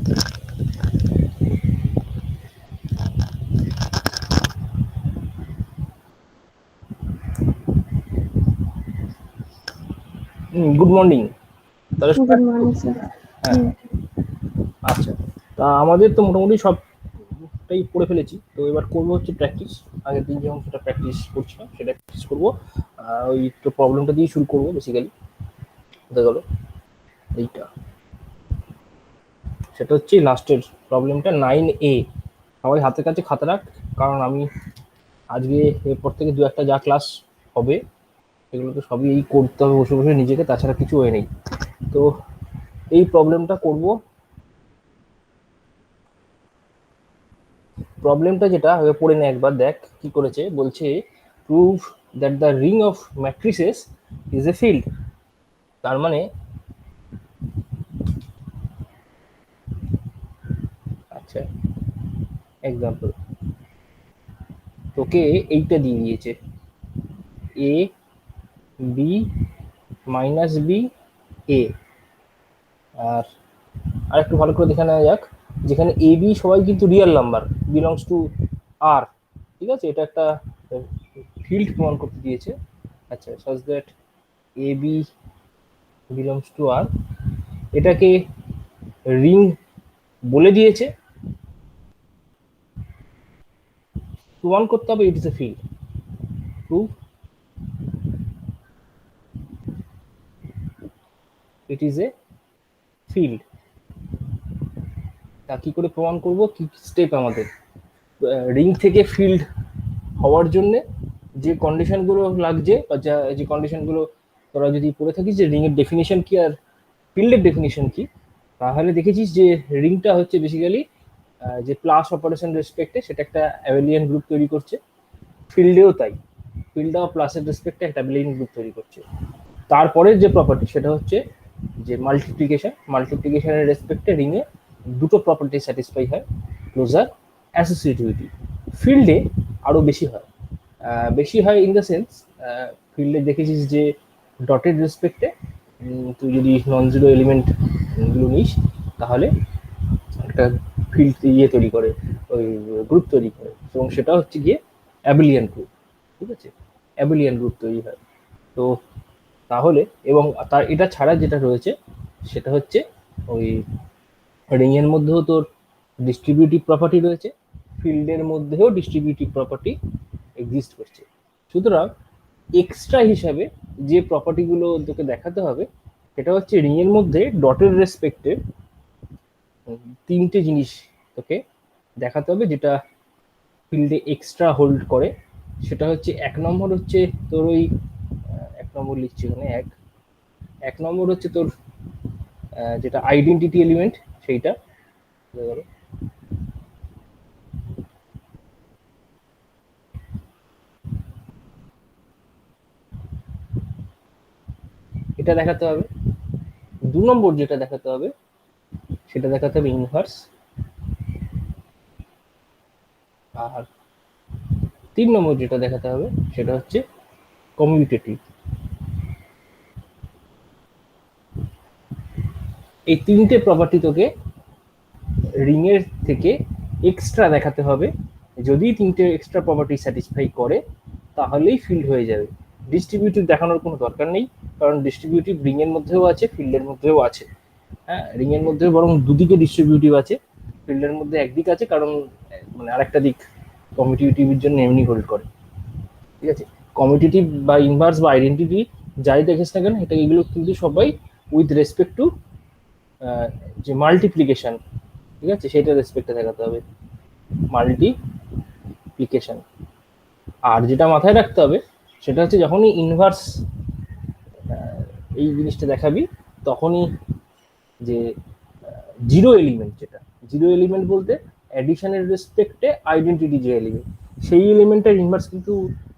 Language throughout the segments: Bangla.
Good morning. Good morning sir. আচ্ছা, তা আমাদের তো মোটামুটি সবটাই পড়ে ফেলেছি, তো এবার করবো হচ্ছে প্র্যাকটিস। আগের দিন যেমন সেটা প্র্যাকটিস করছিলাম সেটা প্র্যাকটিস করবো। ওই তো প্রবলেমটা দিয়ে শুরু করবো বেসিক্যালি। কোথায় গেল এইটা, সেটা হচ্ছে লাস্টের প্রবলেমটা 9A। সবাই হাতের কাছে খাতা রাখ, কারণ আমি আজকে এরপর থেকে দু একটা যা ক্লাস হবে এগুলো তো সবই এই করতে হবে বসে বসে নিজেকে, তাছাড়া কিছু হয়ে নেই। তো এই প্রবলেমটা করব। প্রবলেমটা যেটা পড়ে নে একবার, দেখ কি করেছে। বলছে prove that the ring of matrices is a field. তার মানে আচ্ছা এক্সাম্পল তোকে এইটা দিয়ে দিয়েছে, A B minus B A. আর একটু ভালো করে দেখে নেওয়া যাক, যেখানে এ বি সবাই কিন্তু রিয়েল নাম্বার, বিলংস টু আর। ঠিক আছে, এটা একটা ফিল্ড প্রমাণ করতে দিয়েছে। আচ্ছা, such that A B belongs to R, এটাকে রিং বলে দিয়েছে। প্রমাণ করতে হবে it is a field. Prove it is a field. তা কি করে প্রমাণ করব, কি স্টেপ আমাদের? রিং থেকে ফিল্ড হওয়ার জন্য যে কন্ডিশনগুলো লাগছে, বা যে কন্ডিশনগুলো তোরা যদি পড়ে থাকিস যে রিংয়ের ডেফিনিশন কি আর ফিল্ডের ডেফিনিশন কি, তাহলে দেখেছিস যে রিংটা হচ্ছে বেসিক্যালি যে প্লাস অপারেশন রেসপেক্টে সেটা একটা অ্যাবেলিয়ান গ্রুপ তৈরি করছে। ফিল্ডেও তাই, ফিল্ডটাও প্লাসের রেসপেক্টে একটা অ্যাবেলিয়ান গ্রুপ তৈরি করছে। তারপরের যে প্রপার্টি সেটা হচ্ছে যে মাল্টিপ্লিকেশনের রেসপেক্টে রিংয়ে দুটো প্রপার্টি স্যাটিসফাই হয়, ক্লোজার, অ্যাসোসিয়েটিভিটি। ফিল্ডে আরও বেশি হয় ইন দ্য সেন্স, ফিল্ডে দেখেছিস যে ডটের রেসপেক্টে তুই যদি নন জিরো এলিমেন্ট গুলো নিস তাহলে একটা ফিল্ড তৈরি করে, ওই গ্রুপ তৈরি করে, এবং সেটা হচ্ছে গিয়ে অ্যাবিলিয়ান গ্রুপ। ঠিক আছে, অ্যাবিলিয়ান গ্রুপ তৈরি হয়। তো তাহলে এবং তার এটা ছাড়া যেটা রয়েছে সেটা হচ্ছে ওই রিংয়ের মধ্যেও তোর ডিস্ট্রিবিউটিভ প্রপার্টি রয়েছে, ফিল্ডের মধ্যেও ডিস্ট্রিবিউটিভ প্রপার্টি এক্সিস্ট করছে। সুতরাং এক্সট্রা হিসাবে যে প্রপার্টিগুলো তোকে দেখাতে হবে সেটা হচ্ছে রিংয়ের মধ্যে ডটের রেসপেক্টে তিনটে জিনিস তোকে দেখাতে হবে যেটা ফিল্ডে এক্সট্রা হোল্ড করে। সেটা হচ্ছে এক নম্বর হচ্ছে তোর ওই এক নম্বর লিখছি ওখানে, এক নম্বর হচ্ছে তোর যেটা আইডেন্টিটি এলিমেন্ট সেইটা। এটা দেখাতে হবে। দু নম্বর যেটা দেখাতে হবে সেটা দেখাতে হবে ইনভার্স। আর তিন নম্বর যেটা দেখাতে হবে সেটা হচ্ছে কমিউটেটিভ। এই তিনটে প্রপার্টি তোকে রিংয়ের থেকে এক্সট্রা দেখাতে হবে। যদি তিনটে এক্সট্রা প্রপার্টি স্যাটিসফাই করে তাহলেই ফিল্ড হয়ে যাবে। ডিস্ট্রিবিউটিভ দেখানোর কোনো দরকার নেই, কারণ ডিস্ট্রিবিউটিভ রিংয়ের মধ্যেও আছে, ফিল্ডের মধ্যেও আছে। হ্যাঁ, রিংয়ের মধ্যে বরং দুদিকে ডিস্ট্রিবিউটিভ আছে, ফিল্ডের মধ্যে একদিক আছে, কারণ মানে আরেকটা দিক কমিউটেটিভের জন্য এমনি হোল্ড করে। ঠিক আছে, কমিউটেটিভ বা ইনভার্স বা আইডেন্টিটি যাই দেখিস না কেন, এটা এগুলো কিন্তু সবাই উইথ রেসপেক্ট টু যে মাল্টিপ্লিকেশন, ঠিক আছে, সেটা রেসপেক্টে দেখাতে হবে, মাল্টিপ্লিকেশন। আর যেটা মাথায় রাখতে হবে সেটা হচ্ছে যখনই ইনভার্স এই জিনিসটা দেখাবি তখনই যে জিরো এলিমেন্ট, যেটা জিরো এলিমেন্ট বলতে অ্যাডিশনের রেসপেক্টে আইডেন্টিটি যে এলিমেন্ট, সেই এলিমেন্টের ইনভার্স কিন্তু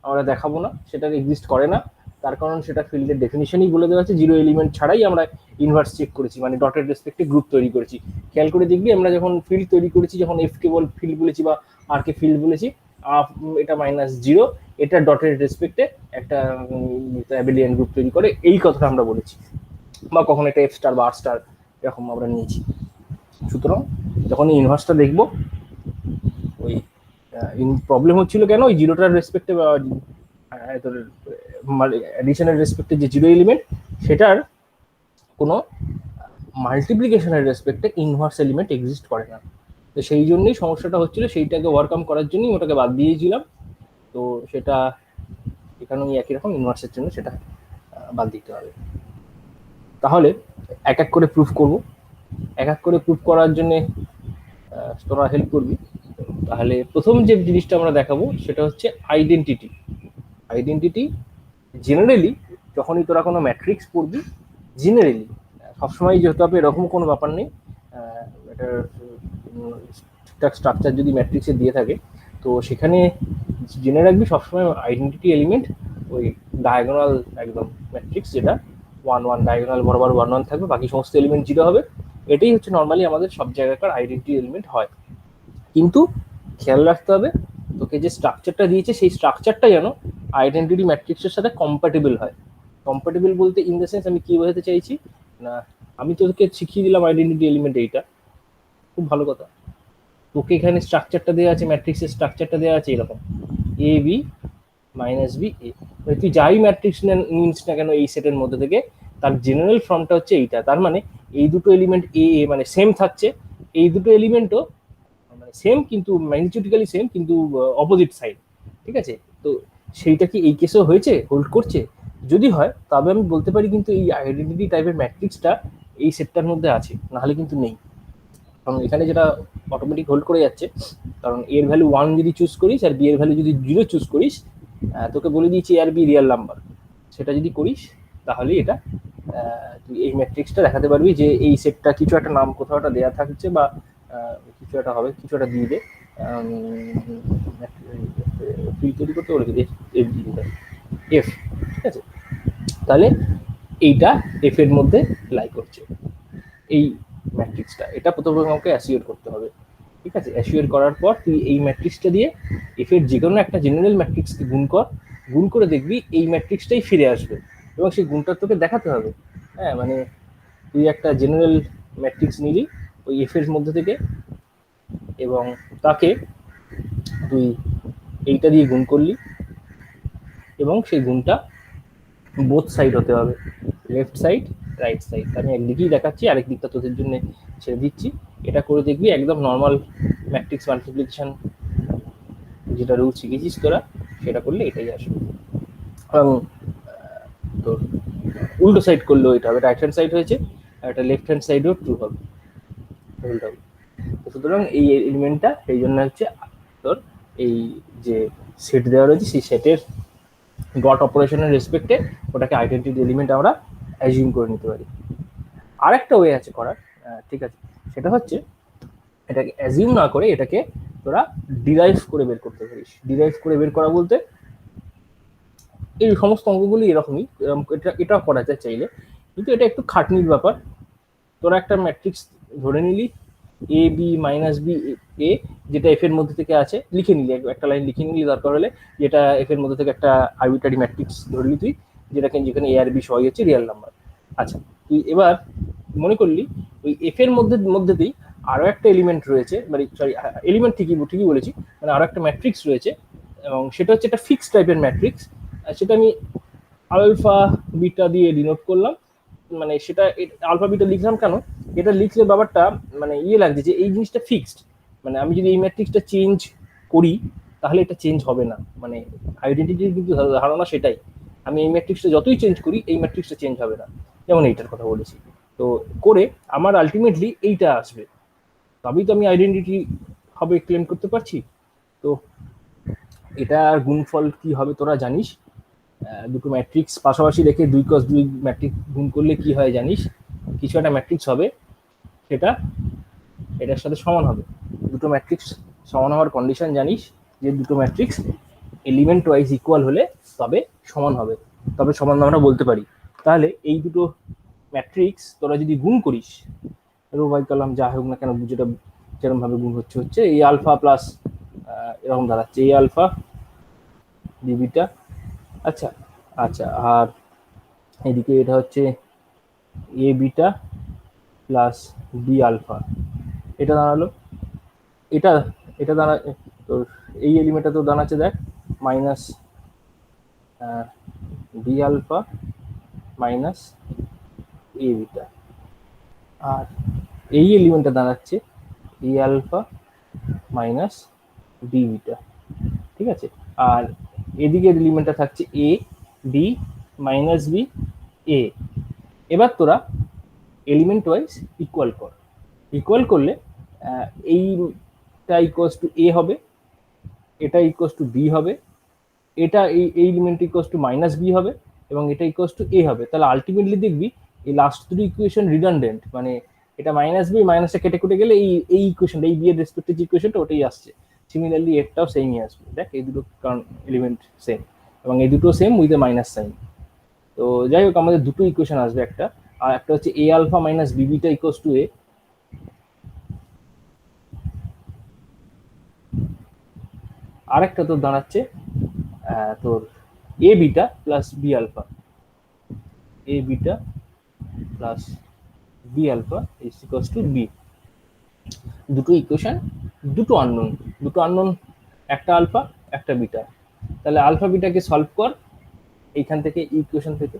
আমরা দেখাবো না, সেটা এক্সিস্ট করে না। তার কারণ সেটা ফিল্ডের ডেফিনিশনই বলে দেওয়া আছে, জিরো এলিমেন্ট ছাড়াই আমরা ইনভার্স চেক করেছি, মানে ডটের রেসপেক্টে গ্রুপ তৈরি করেছি। খেয়াল করে দেখবি আমরা যখন ফিল্ড তৈরি করেছি, যখন এফ কে বল ফিল্ড বলেছি বা আর কে ফিল্ড বলেছি, এটা মাইনাস জিরো, এটা ডটের রেসপেক্টে একটা অ্যাবিলিয়ান গ্রুপ তৈরি করে, এই কথাটা আমরা বলেছি। বা কখন এটা এফ স্টার বা আর স্টার এরকম আমরা নিয়েছি। সুতরাং যখন এই ইনভার্সটা দেখবো, ওই প্রবলেম হচ্ছিল কেন, ওই জিরোটার রেসপেক্টে অ্যাডিশনের রেসপেক্টে যে জিরো এলিমেন্ট, সেটার কোনো মাল্টিপ্লিকেশনের রেসপেক্টে ইনভার্স এলিমেন্ট এক্সিস্ট করে না। তো সেই জন্যই সমস্যাটা হচ্ছিল, সেইটাকে ওভারকাম করার জন্যই ওটাকে বাদ দিয়েছিলাম। তো সেটা এখানেও একই রকম, ইনভার্সের জন্য সেটা বাদ দিতে হবে। তাহলে এক এক করে প্রুফ করব। এক এক করে প্রুফ করার জন্য তোরা হেল্প করবি। তাহলে প্রথম যে জিনিসটা আমরা দেখাবো সেটা হচ্ছে আইডেন্টিটি। আইডেন্টিটি জেনারেলি যখনই তোরা কোনো ম্যাট্রিক্স পড়বি, জেনারেলি সবসময় যেহেতু হবে এরকম কোনো ব্যাপার নেই, এটার ঠিকঠাক স্ট্রাকচার যদি ম্যাট্রিক্সে দিয়ে থাকে, তো সেখানে জেনে রাখবি সবসময় আইডেন্টিটি এলিমেন্ট ওই ডায়াগোনাল একদম ম্যাট্রিক্স, যেটা 1 1 ডায়াগোনাল বরাবর 1 1 থাকবে, বাকি সমস্ত এলিমেন্ট জিরো হবে। এটাই হচ্ছে নর্মালি আমাদের সব জায়গাকার আইডেন্টিটি এলিমেন্ট হয়। কিন্তু খেয়াল রাখতে হবে, তোকে যে স্ট্রাকচারটা দিয়েছে সেই স্ট্রাকচারটা যেন আইডেন্টিটি ম্যাট্রিক্সের সাথে কম্প্যাটেবল হয়। কম্প্যাটেবল বলতে ইন দ্য সেন্স আমি কি বোঝাতে চাইছি না, আমি তোকে শিখিয়ে দিলাম আইডেন্টিটি এলিমেন্ট এইটা, খুব ভালো কথা। তোকে এখানে স্ট্রাকচারটা দেওয়া আছে, ম্যাট্রিক্সের স্ট্রাকচারটা দেওয়া আছে এরকম A B minus B A, তুই যাই ম্যাট্রিক্স নিস না কেন এই সেটের মধ্যে থেকে, তার জেনারেল ফর্মটা হচ্ছে এইটা। তার মানে এই দুটো এলিমেন্ট এ এ মানে সেম থাকছে, এই দুটো এলিমেন্টও মানে সেম কিন্তু ম্যাগনিটিউডিক্যালি সেম কিন্তু অপোজিট সাইড, ঠিক আছে? তো সেইটা কি এই কেসেও হয়েছে, হোল্ড করছে? যদি হয় তবে আমি বলতে পারি কিন্তু এই আইডেন্টিটি টাইপের ম্যাট্রিক্সটা এই সেটটার মধ্যে আছে, নাহলে কিন্তু নেই। কারণ এখানে যেটা অটোমেটিক হোল্ড করে যাচ্ছে, কারণ এর ভ্যালু 1 যদি চুজ করিস আর বি এর ভ্যালু যদি 0 চুজ করিস, তোকে বলে দিয়েছি এ আর বি রিয়েল নাম্বার, সেটা যদি করিস তাহলে এটা তুই এই ম্যাট্রিক্সটা দেখাতে পারবি যে এই সেটটা কিছু একটা নাম কোথাও একটা দেওয়া থাকছে, বা কিছু একটা হবে, কিছু একটা দিয়ে দে, ফিল তৈরি করতে বলে এফ এফ, ঠিক আছে? তাহলে এইটা এফ এর মধ্যে লাই করছে এই ম্যাট্রিক্সটা, এটা প্রথমে আমাকে অ্যাসিওর করতে হবে, ঠিক আছে? অ্যাসিওর করার পর তুই এই ম্যাট্রিক্সটা দিয়ে এফ এর যে কোনো একটা জেনারেল ম্যাট্রিক্সকে গুণ কর, গুণ করে দেখবি এই ম্যাট্রিক্সটাই ফিরে আসবে, এবং সেই গুণটা তোকে দেখাতে হবে। হ্যাঁ, মানে তুই একটা জেনারেল ম্যাট্রিক্স নিলি ওই এফ এর মধ্যে থেকে, এবং তাকে তুই এইটা দিয়ে গুণ করলি, এবং সেই গুণটা বোথ সাইড হতে হবে, লেফট সাইড রাইট সাইড। আমি একদিকেই দেখাচ্ছি, আরেক দিকটা তোদের জন্য ছেড়ে দিচ্ছি। এটা করে দেখবি একদম নর্মাল ম্যাট্রিক্স মাল্টিপ্লিকেশন যেটা রুল শিখেছিস তোরা, সেটা করলে এটাই আসবে। এবং তোর উল্টো সাইড করলেও এটা হবে, রাইট হ্যান্ড সাইড হয়েছে আর এটা লেফট হ্যান্ড সাইডেও ট্রু হবে, উল্টো হবে। সুতরাং এই এলিমেন্টটা এই জন্য হচ্ছে তোর এই যে সেট দেওয়া রয়েছে সেই সেটের ডট অপারেশনের রেসপেক্টে ওটাকে আইডেন্টিটি এলিমেন্ট আমরা অ্যাজিউম করে নিতে পারি। আর একটা ওয়ে আছে করার, ঠিক আছে, সেটা হচ্ছে এটাকে অ্যাজিউম না করে এটাকে তোরা ডিরাইভ করে বের করতে পারিস। ডিরাইভ করে বের করা বলতে এই সমস্ত অঙ্কগুলি এরকমই, এটা করা যায় চাইলে, কিন্তু এটা একটু খাটনির ব্যাপার। তোরা একটা ম্যাট্রিক্স ধরে নিলি A B minus B A, যেটা এফ এর মধ্যে থেকে আছে, লিখে নিলি, একটা লাইন লিখে নিলি দরকার হলে, যেটা এফ এর মধ্যে থেকে একটা আরবিটারি ম্যাট্রিক্স ধরলি তুই, যেটাকে যেখানে এ আর বি সবাই হচ্ছে রিয়েল নাম্বার। আচ্ছা, তুই এবার মনে করলি ওই এফ এর মধ্যেতেই আরো একটা এলিমেন্ট রয়েছে, মানে সরি এলিমেন্ট ঠিকই বলেছি, মানে আরো একটা ম্যাট্রিক্স রয়েছে, এবং সেটা হচ্ছে একটা ফিক্সড টাইপের ম্যাট্রিক্স। সেটা আমি আলফা বিটা দিয়ে ডিনোট করলাম, মানে সেটা আলফা বিটা লিখলাম কেন, এটা লিখলে ব্যাপারটা মানে লাগছে যে এই জিনিসটা ফিক্সড, মানে আমি যদি এই ম্যাট্রিক্সটা চেঞ্জ করি তাহলে এটা চেঞ্জ হবে না, মানে আইডেন্টিটির কিন্তু ধারণা সেটাই, আমি এই ম্যাট্রিক্সটা যতই চেঞ্জ করি এই ম্যাট্রিক্সটা চেঞ্জ হবে না, যেমন এইটার কথা বলেছি। তো করে আমার আলটিমেটলি এইটা আসবে, তবেই তো আমি আইডেন্টিটি হবে ক্লেম করতে পারছি। তো এটা গুণফল কি হবে তোরা জানিস, দুটো ম্যাট্রিক্স পাশাপাশি রেখে 2 × 2 ম্যাট্রিক্স গুণ করলে কি হয় জানিস, কিছু একটা ম্যাট্রিক্স হবে সেটা এটার সাথে সমান হবে। দুটো ম্যাট্রিক্স সমান হওয়ার কন্ডিশন জানিস, যে দুটো ম্যাট্রিক্স এলিমেন্ট ওয়াইজ ইকুয়াল হলে তবে সমান হবে, তবে সমান আমরা বলতে পারি। তাহলে এই দুটো ম্যাট্রিক্স তোরা যদি গুণ করিস, রো বাই কলাম যা হোক না কেন, যেটা যেরকম ভাবে গুণ হচ্ছে এই আলফা প্লাস এরকম দাঁড়াচ্ছে এই আলফা বি বিটা। আচ্ছা আচ্ছা, আর এদিকে এটা হচ্ছে এ বিটা প্লাস বি আলফা, এটা দাঁড়ালো, এটা এটা দাঁড়া তোর এই এলিমেন্টটা তো দাঁড়াচ্ছে দেখ মাইনাস বি আলফা মাইনাস এ বিটা, আর এই এলিমেন্টটা দাঁড়াচ্ছে এ আলফা মাইনাস বি বিটা, ঠিক আছে। আর এদিকে এলিমেন্টটা থাকছে A B minus B A. এবার তোরা এলিমেন্ট ওয়াইজ ইকুয়াল কর, ইকুয়াল করলে এইটা ইকুয়ালস টু এ হবে, এটা ইকুয়ালস টু বি হবে, এটা এই element equals to minus B হবে, এবং এটা ইকুয়ালস টু এ হবে। তাহলে আলটিমেটলি দেখবি এই লাস্ট দুটো ইকুয়েশন রিডান্ডেন্ট, মানে এটা মাইনাস বি মাইনাসটা কেটে কুটে গেলে এই ইকুয়েশনটা, এই বি এর রেসপেক্টে যে ইকুয়েশনটা ওটাই আসছে। সিমিলারলি এরটাও সেমই আসবে, দেখ এই দুটো কারণ এলিমেন্ট সেম, এবং এই দুটো same with a minus sine. তো যাই হোক আমাদের দুটো ইকুয়েশন আসবে, একটা আর একটা হচ্ছে A alpha minus B beta equals to A, আরেকটা তোর দাঁড়াচ্ছে তোর A beta plus B alpha, A beta plus B alpha is equals to B. দুটো ইকুয়েশন, দুটো আননোন, দুটো আননোন, একটা আলফা একটা বিটা। তাহলে আলফা বিটাকে সলভ কর এইখান থেকে, ইকুয়েশন থেকে,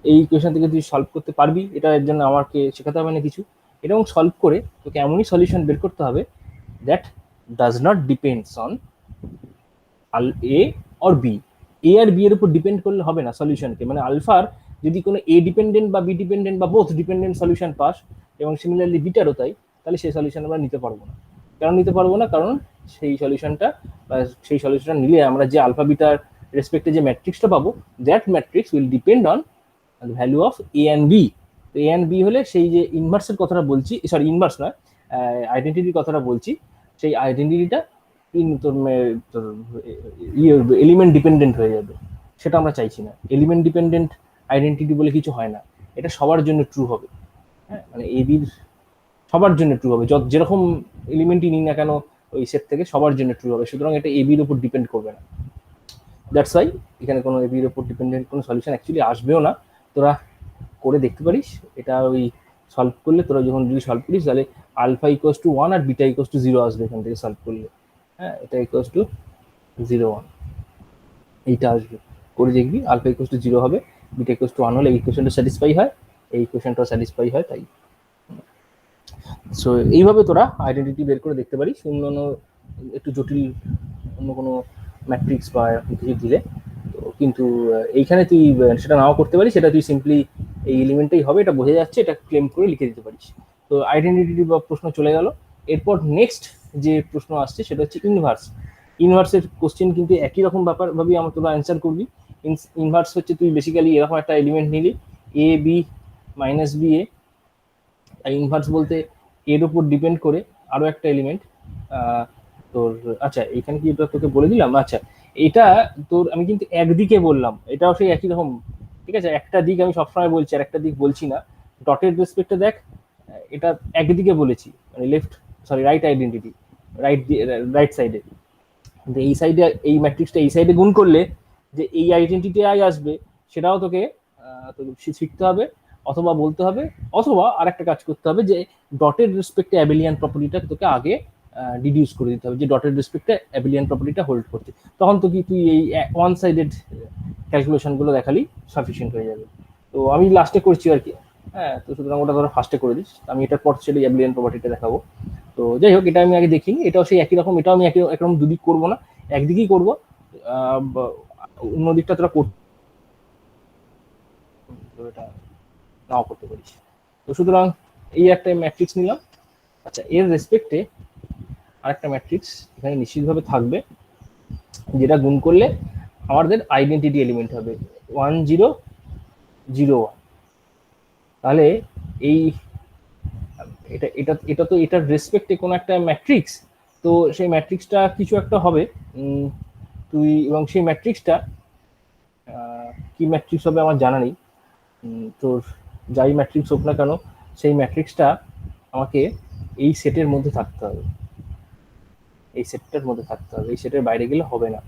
এই ইকুয়েশন থেকে তুই সলভ করতে পারবি, এটা এর জন্য আমাকে শেখাতে হবে না কিছু। এবং সলভ করে তোকে এমনই সলিউশন বের করতে হবে that does not depends on A or B. A আর বি এর উপর ডিপেন্ড করলে হবে না সলিউশনকে, মানে আলফার যদি কোনো এ ডিপেন্ডেন্ট বা বি ডিপেন্ডেন্ট বা বোথ ডিপেন্ডেন্ট সলিউশন পাস, এবং সিমিলারলি বিটারও তাই, তাহলে সেই সলিউশন আমরা নিতে পারবো না। কেন নিতে পারবো না? কারণ সেই সলিউশনটা সেই সলিউশনটা নিলে আমরা যে আলফা বিটার রেসপেক্টে যে ম্যাট্রিক্সটা পাবো, that matrix will depend on value of A and B. তো এ অ্যান্ড বি হলে সেই যে ইনভার্সের কথাটা বলছি, সরি ইনভার্স নয়, আইডেন্টিটির কথাটা বলছি, সেই আইডেন্টিটিটা তোর এলিমেন্ট ডিপেন্ডেন্ট হয়ে যাবে, সেটা আমরা চাইছি না। এলিমেন্ট ডিপেন্ডেন্ট আইডেন্টিটি বলে কিছু হয় না, এটা সবার জন্য ট্রু হবে। হ্যাঁ, মানে এবির সবার জন্য ট্রু হবে, যেরকম এলিমেন্টই নিই না কেন ওই সেট থেকে, সবার জন্য ট্রু হবে। সুতরাং এটা এবির উপর ডিপেন্ড করবে না। দ্যাটস ওয়াই এখানে কোনো এবির উপর ডিপেন্ডেন্ট কোনো সলিউশন অ্যাকচুয়ালি আসবেও না। তোরা করে দেখতে পারিস এটা, ওই সলভ করলে তোরা যখন যদি সলভ করিস তাহলে আলফা ইকুয়ালস টু 1 আর বিটা ইকুয়ালস টু 0 আসবে এখান থেকে সলভ করলে। হ্যাঁ, এটা ইকুয়ালস টু 0 1 এইটা আসবে, করে দেখবি আলফা ইকুয়ালস টু 0 হবে, বিটা ইকুয়ালস টু 1 হলে এই ইকুয়েশনটা স্যাটিসফাই হয়, এই ইকুয়েশনটা স্যাটিসফাই হয়, তাই। সো এইভাবে তোরা আইডেন্টিটি বের করে দেখতে পারিস। অন্য একটু জটিল অন্য কোনো ম্যাট্রিক্স বা কিছু দিলে তো, কিন্তু এইখানে তুই সেটা নাও করতে পারিস, সেটা তুই সিম্পলি এই এলিমেন্টটাই হবে এটা বোঝা যাচ্ছে, এটা ক্লেম করে লিখে দিতে পারিস। তো আইডেন্টিটি বা প্রশ্ন চলে গেল। এরপর নেক্সট যে প্রশ্ন আসছে সেটা হচ্ছে ইনভার্স। ইনভার্সের কোশ্চেন কিন্তু একই রকম ব্যাপার ভাবি আমার তোরা অ্যান্সার করবি। ইনভার্স হচ্ছে তুই বেসিক্যালি এরকম একটা এলিমেন্ট নিলি, A B minus B A. Inverse বলতে এর উপর ডিপেন্ড করে আরো একটা এলিমেন্ট তোর, আচ্ছা এখানে কি এটা তোকে বলে দিলাম, আচ্ছা এটা তোর আমি কিন্তু একদিকে বললাম, এটাও সেই একই রকম, ঠিক আছে। একটা দিক আমি সবসময় বলছি আর একটা দিক বলছি না। ডটের রেসপেক্টে দেখ, এটা একদিকে বলেছি, মানে left sorry right identity, right সাইডে। কিন্তু এই সাইডে এই ম্যাট্রিক্সটা এই সাইডে গুণ করলে যে এই আইডেন্টিটি আই আসবে, সেটাও তোকে শিখতে হবে, অথবা বলতে হবে, অথবা আর একটা কাজ করতে হবে যে ডটের রেসপেক্টে অ্যাবেলিয়ান প্রপার্টিটা তোকে আগে ডিডিউস করে দিতে হবে, যে ডটের রেসপেক্টে অ্যাবেলিয়ান প্রপার্টিটা হোল্ড করছে। তখন তো কি তুই এই ওয়ান সাইডেড ক্যালকুলেশনগুলো দেখালি সাফিসিয়েন্ট হয়ে যাবে। তো আমি লাস্টে করছি আর কি। হ্যাঁ, তো সুতরাং ওটা ধরো ফার্স্টে করে দিস, আমি এটার পর সেটা অ্যাবেলিয়ান প্রপার্টিটা দেখাবো। তো যাই হোক, এটা আমি আগে দেখিনি, এটাও সেই একই রকম, এটাও আমি একরকম দুদিক করবো না, একদিকেই করবো। অন্য দিকটা তোরা এটা নাও করতে পারিস। তো সুতরাং এই একটা ম্যাট্রিক্স নিলাম। আচ্ছা, এর রেসপেক্টে আরেকটা ম্যাট্রিক্স এখানে নিশ্চিতভাবে থাকবে, যেটা গুণ করলে আমাদের আইডেন্টিটি এলিমেন্ট হবে 1 0 0 1। তাহলে এই এটা এটা এটা তো এটার রেসপেক্টে কোনো একটা ম্যাট্রিক্স, তো সেই ম্যাট্রিক্সটা কিছু একটা হবে তুই, এবং সেই ম্যাট্রিক্সটা কি ম্যাট্রিক্স হবে আমার জানা নেই। তোর যাই ম্যাট্রিক্স হোক না কেন, সেই ম্যাট্রিক্সটা আমাকে এই সেটের মধ্যে থাকতে হবে, এই সেটটার মধ্যে থাকতে হবে, এই সেটের বাইরে গেলে হবে না,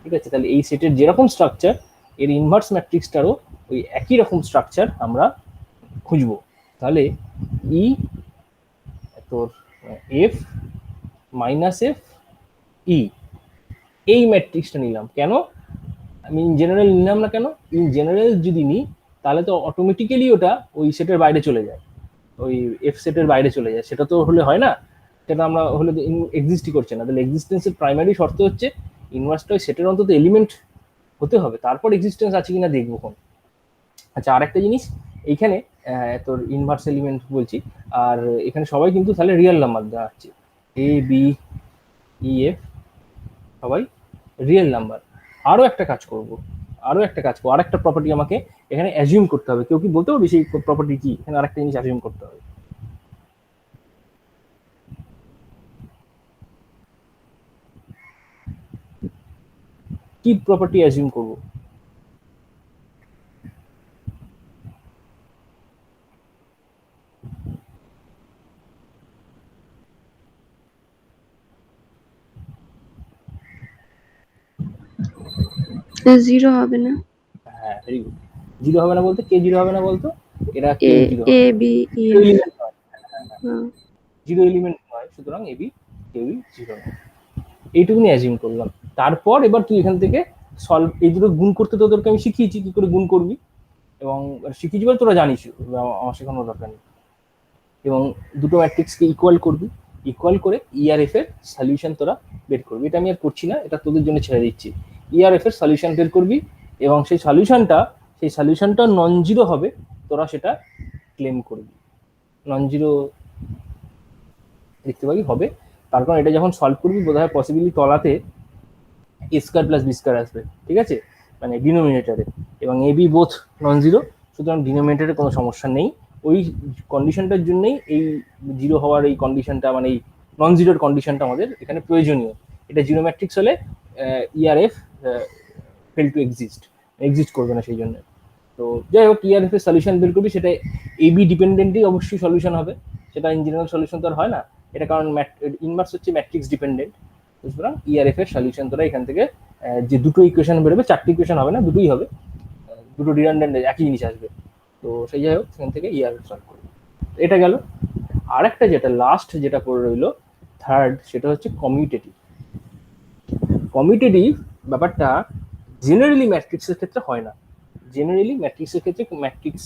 ঠিক আছে। তাহলে এই সেটের যেরকম স্ট্রাকচার, এর ইনভার্স ম্যাট্রিক্সটারও ওই একই রকম স্ট্রাকচার আমরা খুঁজবো। তাহলে ই তোর এফ মাইনাস এফ ই, এই ম্যাট্রিক্সটা নিলাম। কেন আমি ইন জেনারেল নিলাম না? কেন ইন জেনারেল যদি নিই তাহলে তো অটোমেটিক্যালি ওটা ওই সেটের বাইরে চলে যায়, ওই এফ সেটের বাইরে চলে যায়। সেটা তো হলে হয় না, সেটা আমরা হলে এক্সিস্টই করছে না। তাহলে এক্সিস্টেন্সের প্রাইমারি শর্ত হচ্ছে ইনভার্সটা ওই সেটের অন্তত এলিমেন্ট হতে হবে, তারপর এক্সিস্টেন্স আছে কিনা দেখবো কোন। আচ্ছা, আরেকটা জিনিস এইখানে তোর ইনভার্স এলিমেন্ট বলছি, আর এখানে সবাই কিন্তু তাহলে রিয়েল নাম্বার দেওয়া হচ্ছে, এ বি ই এফ সবাই রিয়েল নাম্বার। আরও একটা কাজ করব, আরেকটা প্রপার্টি আমাকে এখানে অ্যাজিউম করতে হবে। কেউ কি বলতে পারবে সেই প্রপার্টি কি? এখানে আরেকটা জিনিস অ্যাজিউম করতে হবে। কি প্রপার্টি অ্যাজিউম করব? জিরো হবে না। হ্যাঁ, ভেরি গুড। জিরো হবে না বলতে কে জিরো হবে না বলতো? এরা এ কেউ জিরো এ হবে বি ই এলিমেন্ট নয়, হ্যাঁ জিরো এলিমেন্ট নয়, সুতরাং এবি কেউই জিরো নয়। এইটুকুনি অ্যাজিউম করলাম। তারপর এবার তুই এখান থেকে সলভ, এই দুটো গুণ করতে তোদেরকে আমি শিখিয়েছি কি করে গুণ করবি, এবং শিখিয়েছি বলে তোরা জানিস, আমার শেখানোর দরকার নেই। এবং দুটো ম্যাট্রিক্সকে ইকুয়াল করবি, ইকুয়াল করে ইআরএফ এর সলিউশন তোরা বের করবি। এটা আমি আর করছি না, এটা তোদের জন্য ছেড়ে দিচ্ছি। ইআরএফ এর সলিউশন বের করবি এবং সেই সলিউশনটা নন জিরো হবে, তোরা সেটা ক্লেম করবি। নন জিরো দেখতে পাবি হবে, তার কারণ এটা যখন সলভ করবি বোধহয় পসিবলি তলাতে এ স্কোয়ার প্লাস বি স্কোয়ার আসবে, ঠিক আছে, মানে ডিনোমিনেটারে, এবং A B both non zero, সুতরাং ডিনোমিনেটারে কোনো সমস্যা নেই। ওই কন্ডিশনটার জন্যই এই জিরো হওয়ার এই কন্ডিশনটা, মানে এই নন জিরোর কন্ডিশনটা আমাদের এখানে প্রয়োজনীয়। এটা জিরো ম্যাট্রিক্স হলে ইআরএফ ফেল টু এক্সিস্ট করবে না সেই জন্য। তো যাই হোক, ইআরএফ এর সলিউশন বের করবি, সেটা এবি ডিপেন্ডেন্টই অবশ্যই সলিউশন হবে, সেটা ইন জেনারেল সলিউশন তো আর হয় না। এটা কারণ ইনভার্স হচ্ছে ম্যাট্রিক্স ডিপেন্ডেন্ট, সুতরাং ইআরএফ এর সলিউশন তোরা এখান থেকে যে দুটো ইকুয়েশন বেরোবে, চারটি ইকুয়েশন হবে না, দুটোই হবে, দুটো ডিরান্ডেন্ট একই জিনিস আসবে। তো সেই যাই হোক, সেখান থেকে ইআরএফ সলভ করবে। এটা গেল। আর একটা যেটা লাস্ট যেটা পড়ে রইলো থার্ড, সেটা হচ্ছে কমিউটেটিভ। কমিউটেটিভ ব্যাপারটা জেনারেলি ম্যাট্রিক্সের ক্ষেত্রে হয় না। জেনারেলি ম্যাট্রিক্সের ক্ষেত্রে ম্যাট্রিক্স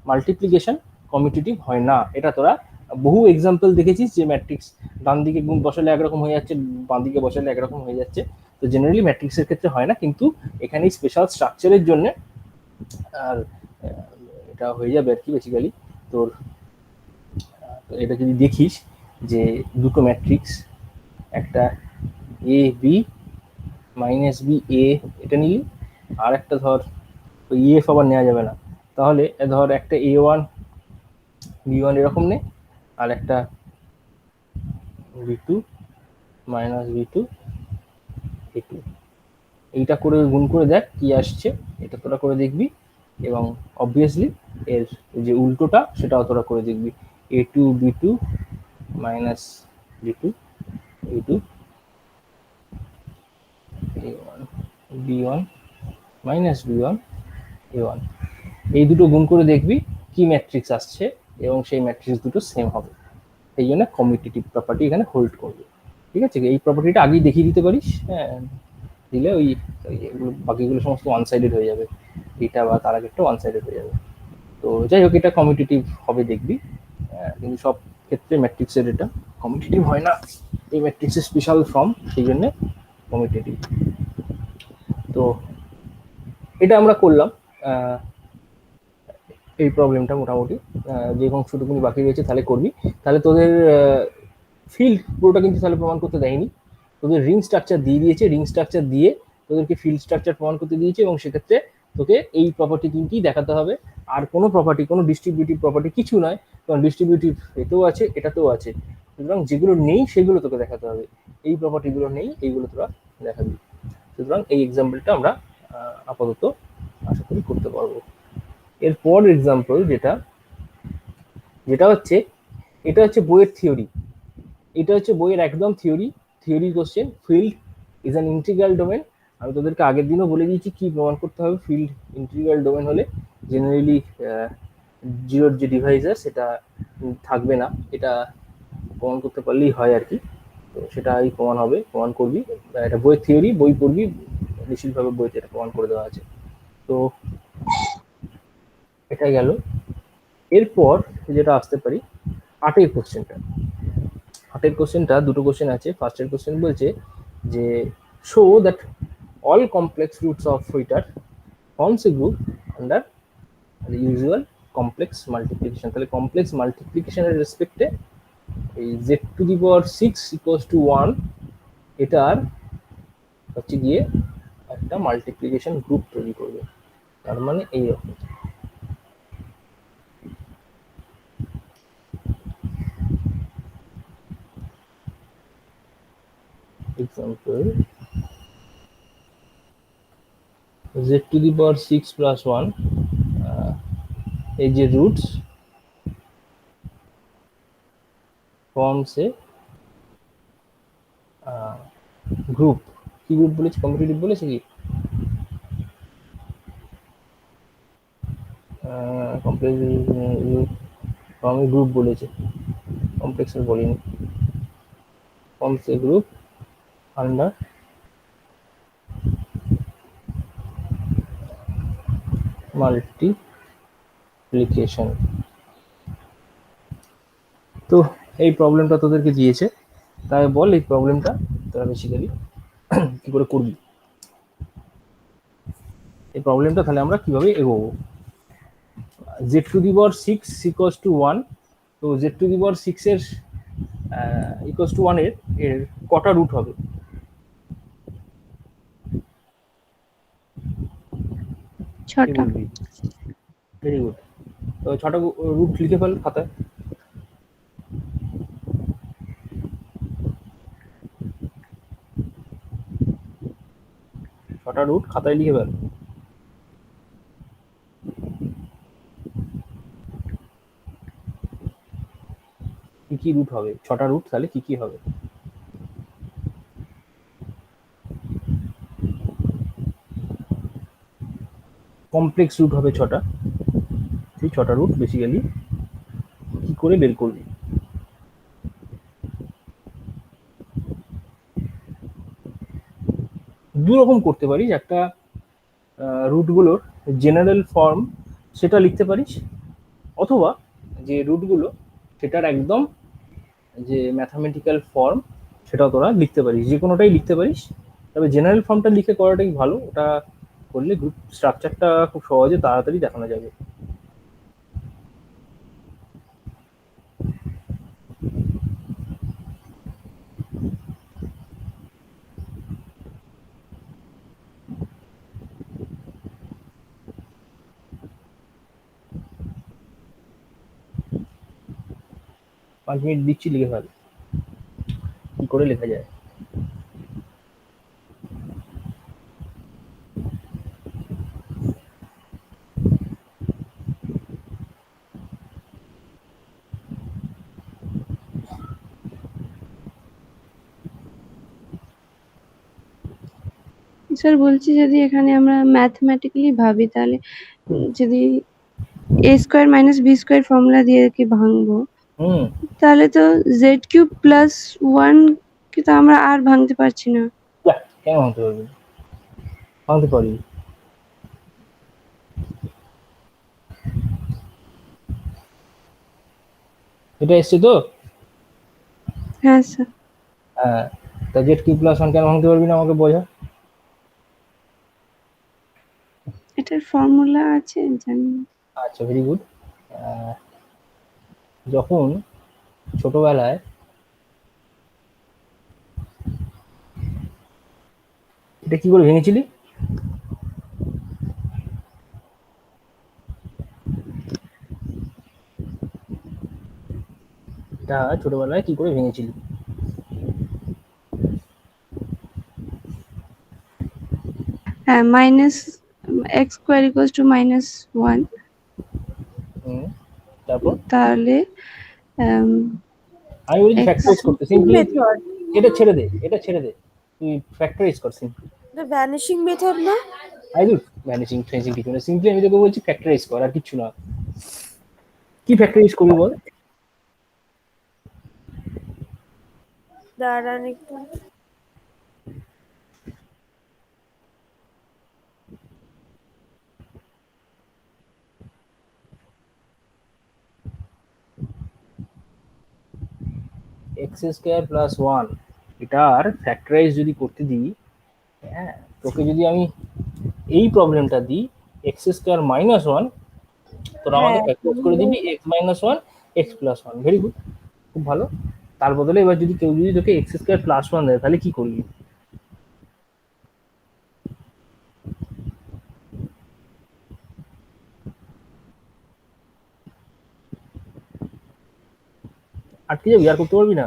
মাল্টিপ্লিকেশন কমিউটেটিভ হয় না। এটা তোরা বহু এক্সাম্পল দেখেছিস যে ম্যাট্রিক্স ডান দিকে গুণ বসালে একরকম হয়ে যাচ্ছে, বাঁ দিকে বসালে একরকম হয়ে যাচ্ছে। তো জেনারেলি ম্যাট্রিক্সের ক্ষেত্রে হয় না, কিন্তু এখানে স্পেশাল স্ট্রাকচারের জন্য আর এটা হয়ে যাবে আর কি বেসিক্যালি তোর। এটা যদি দেখিস যে দুটো ম্যাট্রিক্স, একটা A B minus B A এটা নিলি, আর একটা ধর ইএফ আবার নেওয়া যাবে না, তাহলে ধর একটা এ ওয়ান বি ওয়ান এরকম নে, আর একটা B two minus B two A two, এইটা করে গুণ করে দেখ কি আসছে, এটা তোরা করে দেখবি। এবং অবভিয়াসলি এর যে উল্টোটা সেটাও তোরা করে দেখবি, A two B two minus B two A two A one B one minus B one A one, এই দুটো গুণ করে দেখবি কি ম্যাট্রিক্স আসছে, এবং সেই ম্যাট্রিক্স দুটো সেম হবে। সেই জন্য কমিউটেটিভ প্রপার্টি এখানে হোল্ড করবে, ঠিক আছে। এই প্রপার্টিটা আগেই দেখিয়ে দিতে পারিস, হ্যাঁ, দিলে ওই বাকিগুলো সমস্ত ওয়ান সাইডেড হয়ে যাবে, এটা বা তার আগেরটা ওয়ান সাইডেড হয়ে যাবে। তো যাই হোক, এটা কমিউটেটিভ হবে দেখবি, কিন্তু সব ক্ষেত্রে ম্যাট্রিক্সের এটা কমিউটেটিভ হয় না, এই ম্যাট্রিক্সের স্পেশাল ফর্ম, সেই জন্য কমিউটেটিভ। তো এটা আমরা করলাম এই প্রবলেমটা মোটামুটি। যে অংশটুকুনি বাকি রয়েছে তাহলে করবি। তাহলে তোদের ফিল্ড পুরোটা কিন্তু তাহলে প্রমাণ করতে দেয়নি, তোদের রিং স্ট্রাকচার দিয়ে দিয়েছে, রিং স্ট্রাকচার দিয়ে তোদেরকে ফিল্ড স্ট্রাকচার প্রমাণ করতে দিয়েছে, এবং সেক্ষেত্রে তোকে এই প্রপার্টি তিনটিই দেখাতে হবে। আর কোনো প্রপার্টি, কোনো ডিস্ট্রিবিউটিভ প্রপার্টি কিছু নয়, কারণ ডিস্ট্রিবিউটিভ এতেও আছে এটাতেও আছে, সুতরাং যেগুলো নেই সেগুলো তোকে দেখাতে হবে। এই প্রপার্টিগুলো নেই, এইগুলো তোরা দেখাবি। সুতরাং এই এক্সাম্পলটা আমরা আপাতত আশা করি করতে পারবো। এরপর এক্সাম্পল যেটা যেটা হচ্ছে, এটা হচ্ছে বইয়ের থিওরি, এটা হচ্ছে বইয়ের একদম theory question. Field is an integral domain. আমি তোদেরকে আগের দিনও বলে দিয়েছি কি প্রমাণ করতে হবে। ফিল্ড ইন্টিগ্রাল ডোমেন হলে জেনারেলি জিরোর যে ডিভাইজার সেটা থাকবে না, এটা প্রমাণ করতে পারলেই হয় আর কি। তো সেটাই প্রমাণ হবে, প্রমাণ করবি, এটা বইয়ের থিওরি, বই পড়বি, নিশ্চিতভাবে বইতে এটা প্রমাণ করে দেওয়া আছে। তো এটা গেল। এরপর যেটা আসতে পারি 8 কোশ্চেনটা। 8 কোশ্চেনটা দুটো কোশ্চেন আছে। ফার্স্টের কোশ্চেন বলছে যে show that all complex roots of থিটার forms a group under usual complex multiplication. তাহলে কমপ্লেক্স মাল্টিপ্লিকেশনের রেসপেক্টে এই z⁶ ইকুয়ালস টু 1 এটার হচ্ছে গিয়ে একটা মাল্টিপ্লিকেশন গ্রুপ তৈরি করবে। তার মানে এই রকম এক্সাম্পল z⁶ প্লাস 1 এই যে রুটস ফর্মস এ গ্রুপ। কি গ্রুপ বলেছে? কম্পিটিটিভ বলেছে কি? কমপ্লেক্স ফর্মে গ্রুপ বলেছে, কমপ্লেক্সের বলিনি। Forms a group under multiplication. তো এই প্রবলেমটা তোদেরকে দিয়েছে, তাই বল এই প্রবলেমটা তোরা বেসিক্যালি কি করে করবি, এই প্রবলেমটা তাহলে আমরা কিভাবে এগোবো। z⁶ ইকুয়ালস টু 1, তো z⁶ এর ইকুয়ালস টু 1 এর কটা রুট হবে? কি 6টা। বলবি? Very good. তো 6টা রুট লিখে ফেল খাতায়। ছটা রুট খাতায় লিখে ফেল। কি কি রুট হবে? 6টা রুট, তাহলে কি কি হবে? কমপ্লেক্স রুট হবে 6টা। সেই 6টা রুট বেসিক্যালি কি করে বের করবি? দু রকম করতে পারিস, একটা রুটগুলোর জেনারেল ফর্ম সেটা লিখতে পারিস, অথবা যে রুটগুলো সেটার একদম যে ম্যাথামেটিক্যাল ফর্ম সেটাও তোরা লিখতে পারিস, যে কোনোটাই লিখতে পারিস। তবে জেনারেল ফর্মটা লিখে করাটাই ভালো, ওটা করলে গ্রুপ স্ট্রাকচারটা খুব সহজে তাড়াতাড়ি দেখানো যাবে। পাঁচ মিনিট দিচ্ছি, লিখে ফেল কি করে লেখা যায়। স্যার বলছি যদি এখানে আমরা ম্যাথমেটিক্যালি ভাবি তাহলে যদি a² - b² ফর্মুলা দিয়ে কি ভাঙবো, তাহলে তো z³ + 1 কে তো আমরা আর ভাঙতে পারছি না। কেন ভাঙতে পারবি? ভাঙতে পারবি। এটা এসছে তো? হ্যাঁ স্যার। হ্যাঁ, তা z³ + 1 কেন ভাঙতে পারবি না আমাকে বোঝা। এটার ফর্মুলা আছে জানি না। আচ্ছা, ভেরি গুড। যখন ছোটবেলায় এটা কি করে ভেঙেছিলি? এটা ছোটবেলায় কি করে ভেঙেছিলি? হ্যাঁ (x² = -1) তারপর তাহলে আমি বলছি x ফ্যাক্টরাইজ করতে, সিম্পলি মেথড, এটা ছেড়ে দে, এটা ছেড়ে দে, তুই ফ্যাক্টরাইজ কর সিম্পলি। এটা ভ্যানিশিং মেথড না? আই দূর, ভ্যানিশিং ফ্রেজিং কিছু না, সিম্পলি আমি তোকে বলছি ফ্যাক্টরাইজ কর, আর কিছু না। কি ফ্যাক্টরাইজ করবি বল? দাঁড়ান একটু। এক্স স্কোয়ার প্লাস ওয়ান এটার ফ্যাক্টরাইজ যদি করতে দিই, হ্যাঁ তোকে যদি আমি এই প্রবলেমটা দিই এক্স স্কোয়ার মাইনাস ওয়ান, তোরা আমাকে হ্যাঁ ফ্যাক্টরাইজ করে দিবি x minus one x plus one. Very good, খুব ভালো। তার বদলে এবার যদি কেউ যদি তোকে এক্স স্কোয়ার প্লাস ওয়ান দেয় তাহলে কি করবি? আটকে যাবি, আর করতে পারবি না?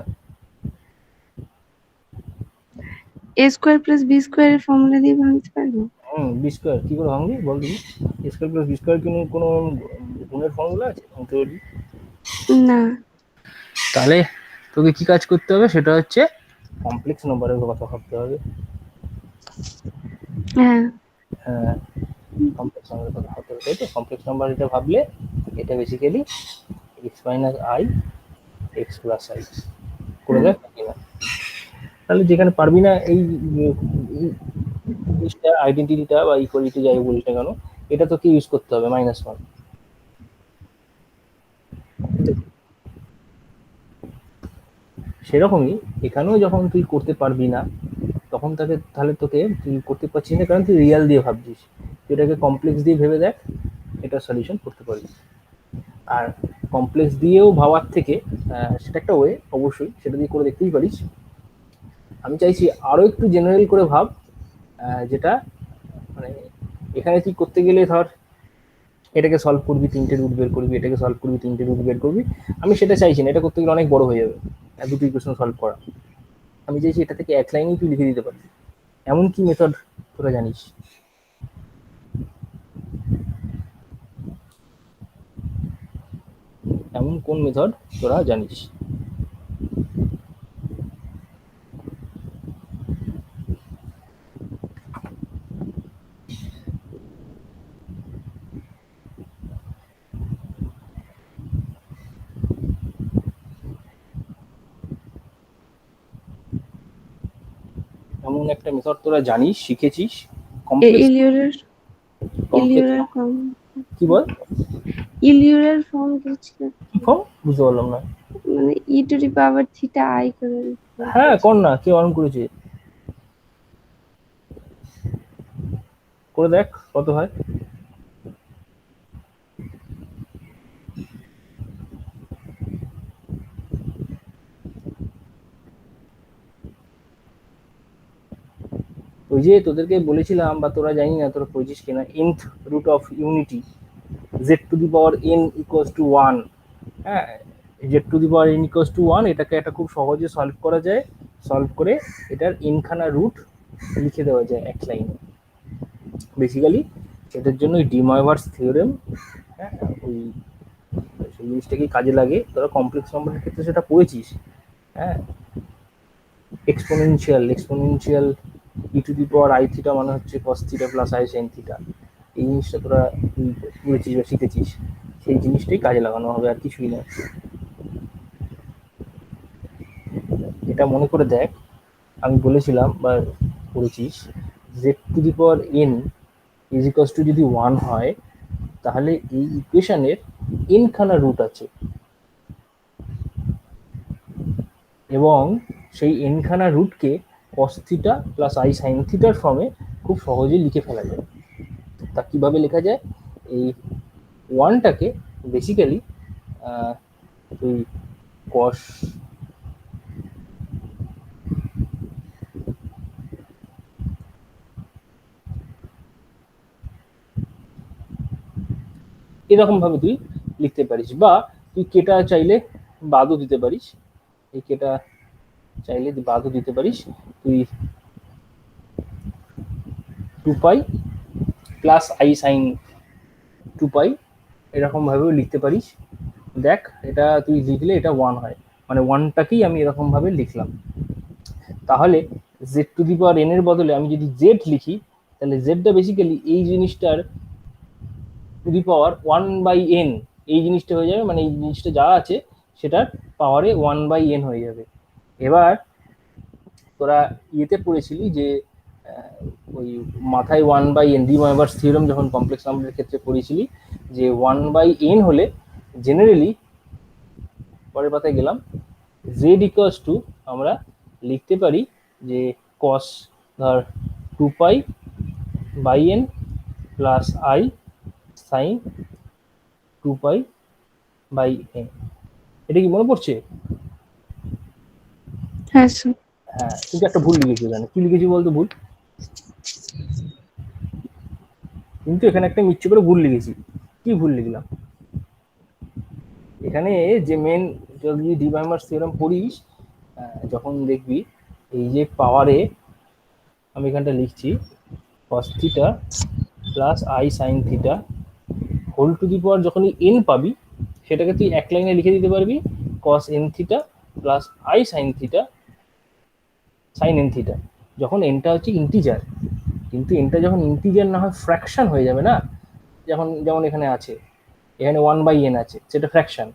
এ স্কোয়ার প্লাস বি স্কোয়ারের ফর্মুলা দিয়ে ভাঙতে পারবো? বি স্কোয়ার কি করে ভাঙবি বল দিবি? এ স্কোয়ার প্লাস বি স্কোয়ার কোনো গুণের ফর্মুলা আছে ভাঙতে পারবি? না। তাহলে তোকে কি কাজ করতে হবে সেটা হচ্ছে কমপ্লেক্স নাম্বারের কথা ভাবতে হবে। হ্যাঁ। হ্যাঁ, কমপ্লেক্স নাম্বারের কথা ভাবতে হবে, তাই তো? কমপ্লেক্স নাম্বার এটা ভাবলে এটা basically x minus I x plus I করে দেয় না? তাহলে যেখানে পারবি না এই জিনিসটা আইডেন্টিটিটা বা ইকুয়ালিটি যাই বলিস না কেন, এটা তোকে ইউজ করতে হবে মাইনাস ওয়ান। সেরকমই এখানেও যখন তুই করতে পারবি না তখন তাহলে তোকে তুই করতে পারছিস না কারণ তুই রিয়াল দিয়ে ভাবছিস। তুই এটাকে কমপ্লেক্স দিয়ে ভেবে দেখ, এটা সলিউশন করতে পারবি। আর কমপ্লেক্স দিয়েও ভাবার থেকে সেটা একটা ওয়ে, অবশ্যই সেটা দিয়ে করে দেখতেই পারিস। আমি চাইছি আরো একটু জেনারেল করে ভাব, যেটা মানে এখানে তুই করতে গেলে ধর এটাকে সলভ করবি তিনটে রুট বের করবি, এটাকে সলভ করবি তিনটে রুট বের করবি। আমি সেটা চাইছি না, এটা করতে গেলে অনেক বড় হয়ে যাবে দুটো ইকুয়েশন সলভ করা। আমি চাইছি এটা থেকে এক লাইনেই তুই লিখে দিতে পারবি। এমন কি মেথড তোরা জানিস? এমন কোন মেথড তোরা জানিস? এমন একটা মেথড তোরা জানিস, শিখেছিস? ইলিউরার ফর্ম কি বল? ইলিউরার ফর্ম কি ছিল? কি ফর্ম বুঝতে পারলাম না। মানে e to the power theta i করে। হ্যাঁ, কর না, কে অন করেছে? করে দেখ কত হয়। ওই যে তোদেরকে বলেছিলাম, বা তোরা জানি না তোরা পড়েছিস কিনা, nth root of unity z to the power n equals to 1। হ্যাঁ, z to the power n equals to 1 এটাকে একটা খুব সহজে সলভ করা যায়। সলভ করে এটার n খানা রুট লিখে দেওয়া যায় এক লাইনে। বেসিক্যালি এটার জন্য ওই ডিময়ভার্স থিওরেম, হ্যাঁ ওই সেই জিনিসটাকে কাজে লাগে। তোরা কমপ্লেক্স নাম্বারের ক্ষেত্রে সেটা পড়েছিস। হ্যাঁ, exponential E to the power I theta মানে হচ্ছে কস theta plus i sine theta. এই জিনিসটা তোরা পড়েছিস বা শিখেছিস, সেই জিনিসটাই কাজে লাগানো হবে, আর কিছুই না। এটা মনে করে দেখ, আমি বলেছিলাম বা পড়েছিস Z two the power N is equals two যদি 1 হয় তাহলে এই ইকুয়েশনের এন খানা রুট আছে এবং সেই এন খানা রুটকে cos theta plus i sine থিটার ফর্মে খুব সহজেই লিখে ফেলা যায়। তা কিভাবে লেখা যায়? এই ওয়ানটাকে বেসিক্যালি তুই কস এরকম ভাবে তুই লিখতে পারিস, বা তুই কেটা চাইলে বাদও দিতে পারিস। এই কেটা চাইলে বাদও দিতে পারিস। তুই 2 পাই প্লাস আই সাইন 2 পাই এরকম ভাবেও লিখতে পারিস। দেখ এটা তুই লিখলে এটা 1 হয়, মানে 1টাকেই আমি এরকম ভাবে লিখলাম। তাহলে Z two the power N এর বদলে আমি যদি জেড লিখি তাহলে জেডটা বেসিক্যালি এই জিনিসটার টু দি পাওয়ার 1/n এই জিনিসটা হয়ে যাবে, মানে এই জিনিসটা যা আছে সেটার পাওয়ারে 1/n হয়ে যাবে। এবার তোরা ইয়েতে পড়েছিলি যে ওই মাথায় 1/n ডি ময়বার্স থিওরেম যখন কমপ্লেক্স নাম্বারের ক্ষেত্রে পড়েছিলি যে 1/n হলে জেনারেলি, পরের পাতায় গেলাম, z ইকুয়ালস টু আমরা লিখতে পারি যে cos ধর 2π/n plus i sin 2π/n। এটা কি মনে পড়ছে? হ্যাঁ স্যার। হ্যাঁ, কিন্তু একটা ভুল লিখেছি এখানে। কি লিখেছি বলতো ভুল? কিন্তু এখানে একটা মিথ্যে করে ভুল লিখেছি। কি ভুল লিখলাম? এখানে যে মেন যদি ডি ময়বার্স থিওরেম পড়িস, যখন দেখবি এই যে পাওয়ারে আমি এখানটা লিখছি cos theta plus i sin theta whole to the power, যখনই n পাবি সেটাকে তুই এক লাইনে লিখে দিতে পারবি cos n theta plus i sin theta sin n theta, যখন nটা হচ্ছে ইন্টিজার। কিন্তু nটা যখন ইন্টিজার না হয় ফ্র্যাকশন হয়ে যাবে না, যেমন এখানে আছে, এখানে 1/n আছে, সেটা ফ্র্যাকশন।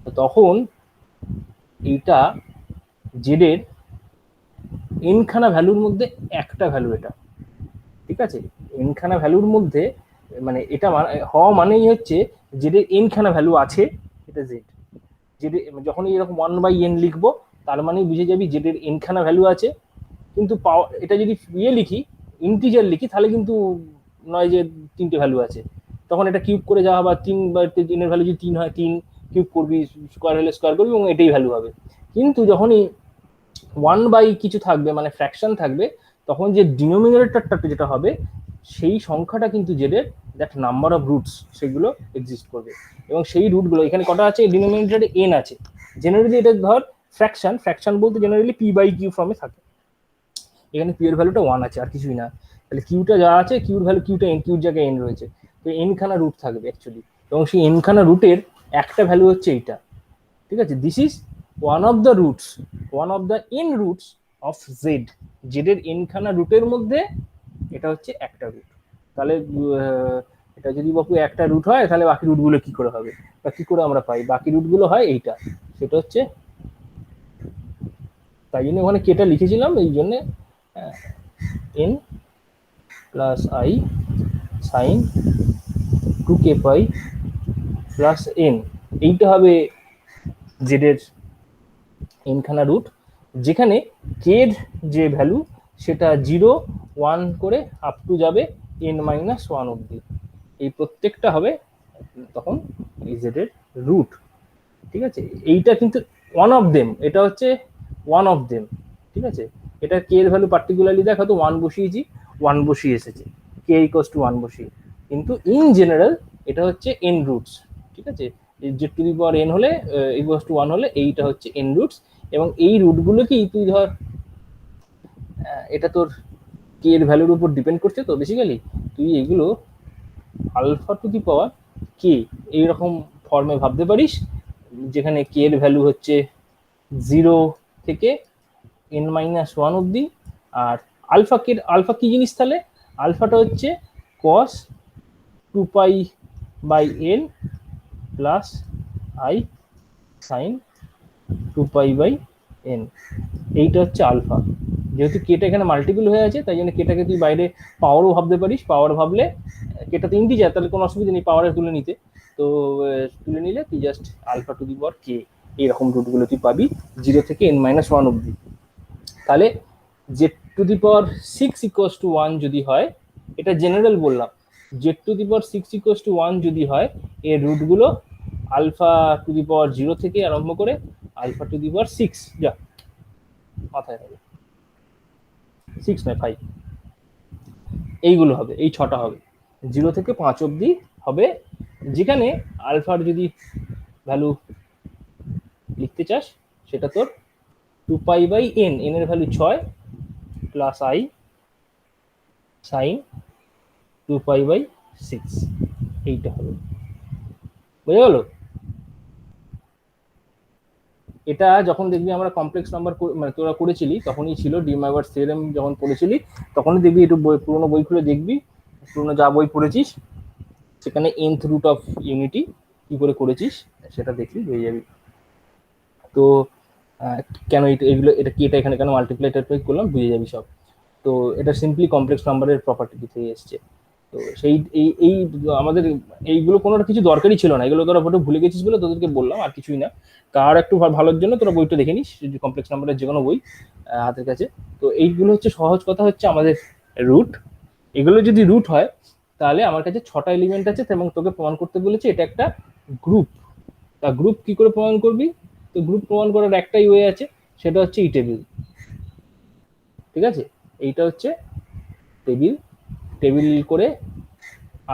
তো তখন এইটা জেডের n খানা ভ্যালুর মধ্যে একটা ভ্যালু, এটা ঠিক আছে, n খানা ভ্যালুর মধ্যে, মানে এটা হওয়া মানেই হচ্ছে জেডের n খানা ভ্যালু আছে, এটা জেড। জেড যখন এরকম 1/n লিখবো তার মানে বুঝে যাবি জেডের n খানা ভ্যালু আছে। কিন্তু এটা যদি ইয়ে লিখি, ইন্টিজার লিখি, তাহলে কিন্তু নয় যে 3টে ভ্যালু আছে, তখন এটা কিউব করে যাওয়া, বা 3 এর ভ্যালু যদি 3 হয় 3 কিউব করবি, স্কোয়ার হলে স্কোয়ার করবি এবং এটাই ভ্যালু হবে। কিন্তু যখনই 1 কিছু থাকবে, মানে ফ্র্যাকশন থাকবে, তখন যে ডিনোমিনেটরটা যেটা হবে সেই সংখ্যাটা কিন্তু জেডের দ্যাট নাম্বার অফ রুটস সেগুলো এক্সিস্ট করবে। এবং সেই রুটগুলো এখানে কটা আছে? ডিনোমিনেটরে n আছে। জেনারেলি এটা ধর ফ্র্যাকশন বলতে জেনারেলি p/q ফর্মে থাকে। এখানে p এর ভ্যালুটা 1 আছে, আর কিছুই না। তাহলে কিউটা যা আছে, কিউর ভ্যালু কিউটা n, কিউর জায়গায় n রয়েছে, তো n খানা রুট থাকবে অ্যাকচুয়ালি, এবং সেই n খানা রুটের একটা ভ্যালু হচ্ছে এইটা, ঠিক আছে। This is one of the roots, one of the n roots of Z. জেডের n খানা রুটের মধ্যে এটা হচ্ছে একটা রুট। তাহলে এটা যদি বাপু একটা রুট হয়, তাহলে বাকি রুটগুলো কি করে হবে, বা কি করে আমরা পাই? বাকি রুটগুলো হয় এইটা, সেটা হচ্ছে, তাই জন্য ওখানে কেটা লিখেছিলাম, এই জন্যে n plus i sine 2k pi plus n, এইটা হবে জেডের n খানা রুট, যেখানে k এর যে ভ্যালু সেটা 0, 1 করে আপ টু যাবে n-1 অব্দি। এই প্রত্যেকটা হবে তখন এই জেডের রুট, ঠিক আছে। এইটা কিন্তু ওয়ান অফ দেম, এটা হচ্ছে ওয়ান অফ দেম, ঠিক আছে। এটা কে এর ভ্যালু পার্টিকুলারলি দেখ, হয়তো 1 বসিয়েছি, 1 বসিয়ে এসেছে, কে ইকুয়ালস টু 1 বসিয়ে, কিন্তু ইন জেনারেল এটা হচ্ছে n রুটস, ঠিক আছে। Z two the power n হলে ইকুয়ালস টু 1 হলে এইটা হচ্ছে n রুটস। এবং এই রুটগুলোকেই তুই ধর, এটা তোর কে এর ভ্যালুর উপর ডিপেন্ড করছে, তো বেসিক্যালি তুই এগুলো আলফা টু দি পাওয়ার কে এইরকম ফর্মে ভাবতে পারিস, যেখানে কে এর ভ্যালু হচ্ছে 0 থেকে n-1 অব্দি। আর আলফা কি জিনিস তাহলে? আলফাটা হচ্ছে cos 2π/n plus i sin 2π/n, এইটা হচ্ছে আলফা। যেহেতু কেটা এখানে মাল্টিপল হয়ে আছে, তাই জন্য কেটাকে তুই বাইরে পাওয়ারও ভাবতে পারিস। পাওয়ার ভাবলে কেটা তো ইন্টিজার, তাহলে কোনো অসুবিধা নেই পাওয়ারে তুলে নিতে। তো তুলে নিলে তুই জাস্ট আলফা টু দি পাওয়ার কে এইরকম রুটগুলো তুই পাবি 0 থেকে n-1 অব্দি। তাহলে Z two the power 6 equals to 1 যদি হয়, এটা জেনারেল বললাম, Z two the power 6 equals to 1 যদি হয়, এর রুটগুলো আলফা টু দি পাওয়ার 0 থেকে আরম্ভ করে আলফা টু দি পাওয়ার 6, যা মাথায় হবে 6 নয় 5, এইগুলো হবে, এই 6টা হবে, 0 থেকে 5 অব্দি হবে। যেখানে আলফার যদি ভ্যালু লিখতে চাস, সেটা তোর 2π/n, n এর ভ্যালু 6 প্লাস i সাইন 2π/6, এইটা হবে। বুঝে গেল? এটা যখন দেখবি আমরা কমপ্লেক্স নাম্বার মানে তোরা করেছিলি, তখনই ছিল ডি ময়বার্স থিওরেম যখন পড়েছিলি, তখনই দেখবি একটু পুরোনো বই খুলে দেখবি, পুরোনো যা বই পড়েছিস সেখানে nth রুট অফ ইউনিটি কি করে করেছিস সেটা দেখলি হয়ে যাবি। তো কেন এগুলো এটা কি, এটা এখানে কেন মাল্টিপ্লাই টাইপ্লাই করলাম বুঝে যাবি সব। তো এটা সিম্পলি কমপ্লেক্স নাম্বারের প্রপার্টি থেকে এসছে। তো সেই এই আমাদের এইগুলো কোনো কিছু দরকারই ছিল না, এগুলো তোরা ফটো ভুলে গেছিস বলে তোদেরকে বললাম, আর কিছুই না। কার একটু ভালোর জন্য তোরা বইটা দেখে নিস, কমপ্লেক্স নাম্বারের যে কোনো বই হাতের কাছে। তো এইগুলো হচ্ছে সহজ কথা, হচ্ছে আমাদের রুট। এগুলো যদি রুট হয় তাহলে আমার কাছে 6টা এলিমেন্ট আছে, এবং তোকে প্রমাণ করতে বলেছে এটা একটা গ্রুপ। তা গ্রুপ কি করে প্রমাণ করবি? তো গ্রুপ প্রমাণ করার একটাই ওয়ে আছে, সেটা হচ্ছে এই টেবিল। ঠিক আছে, এইটা হচ্ছে টেবিল। টেবিল করে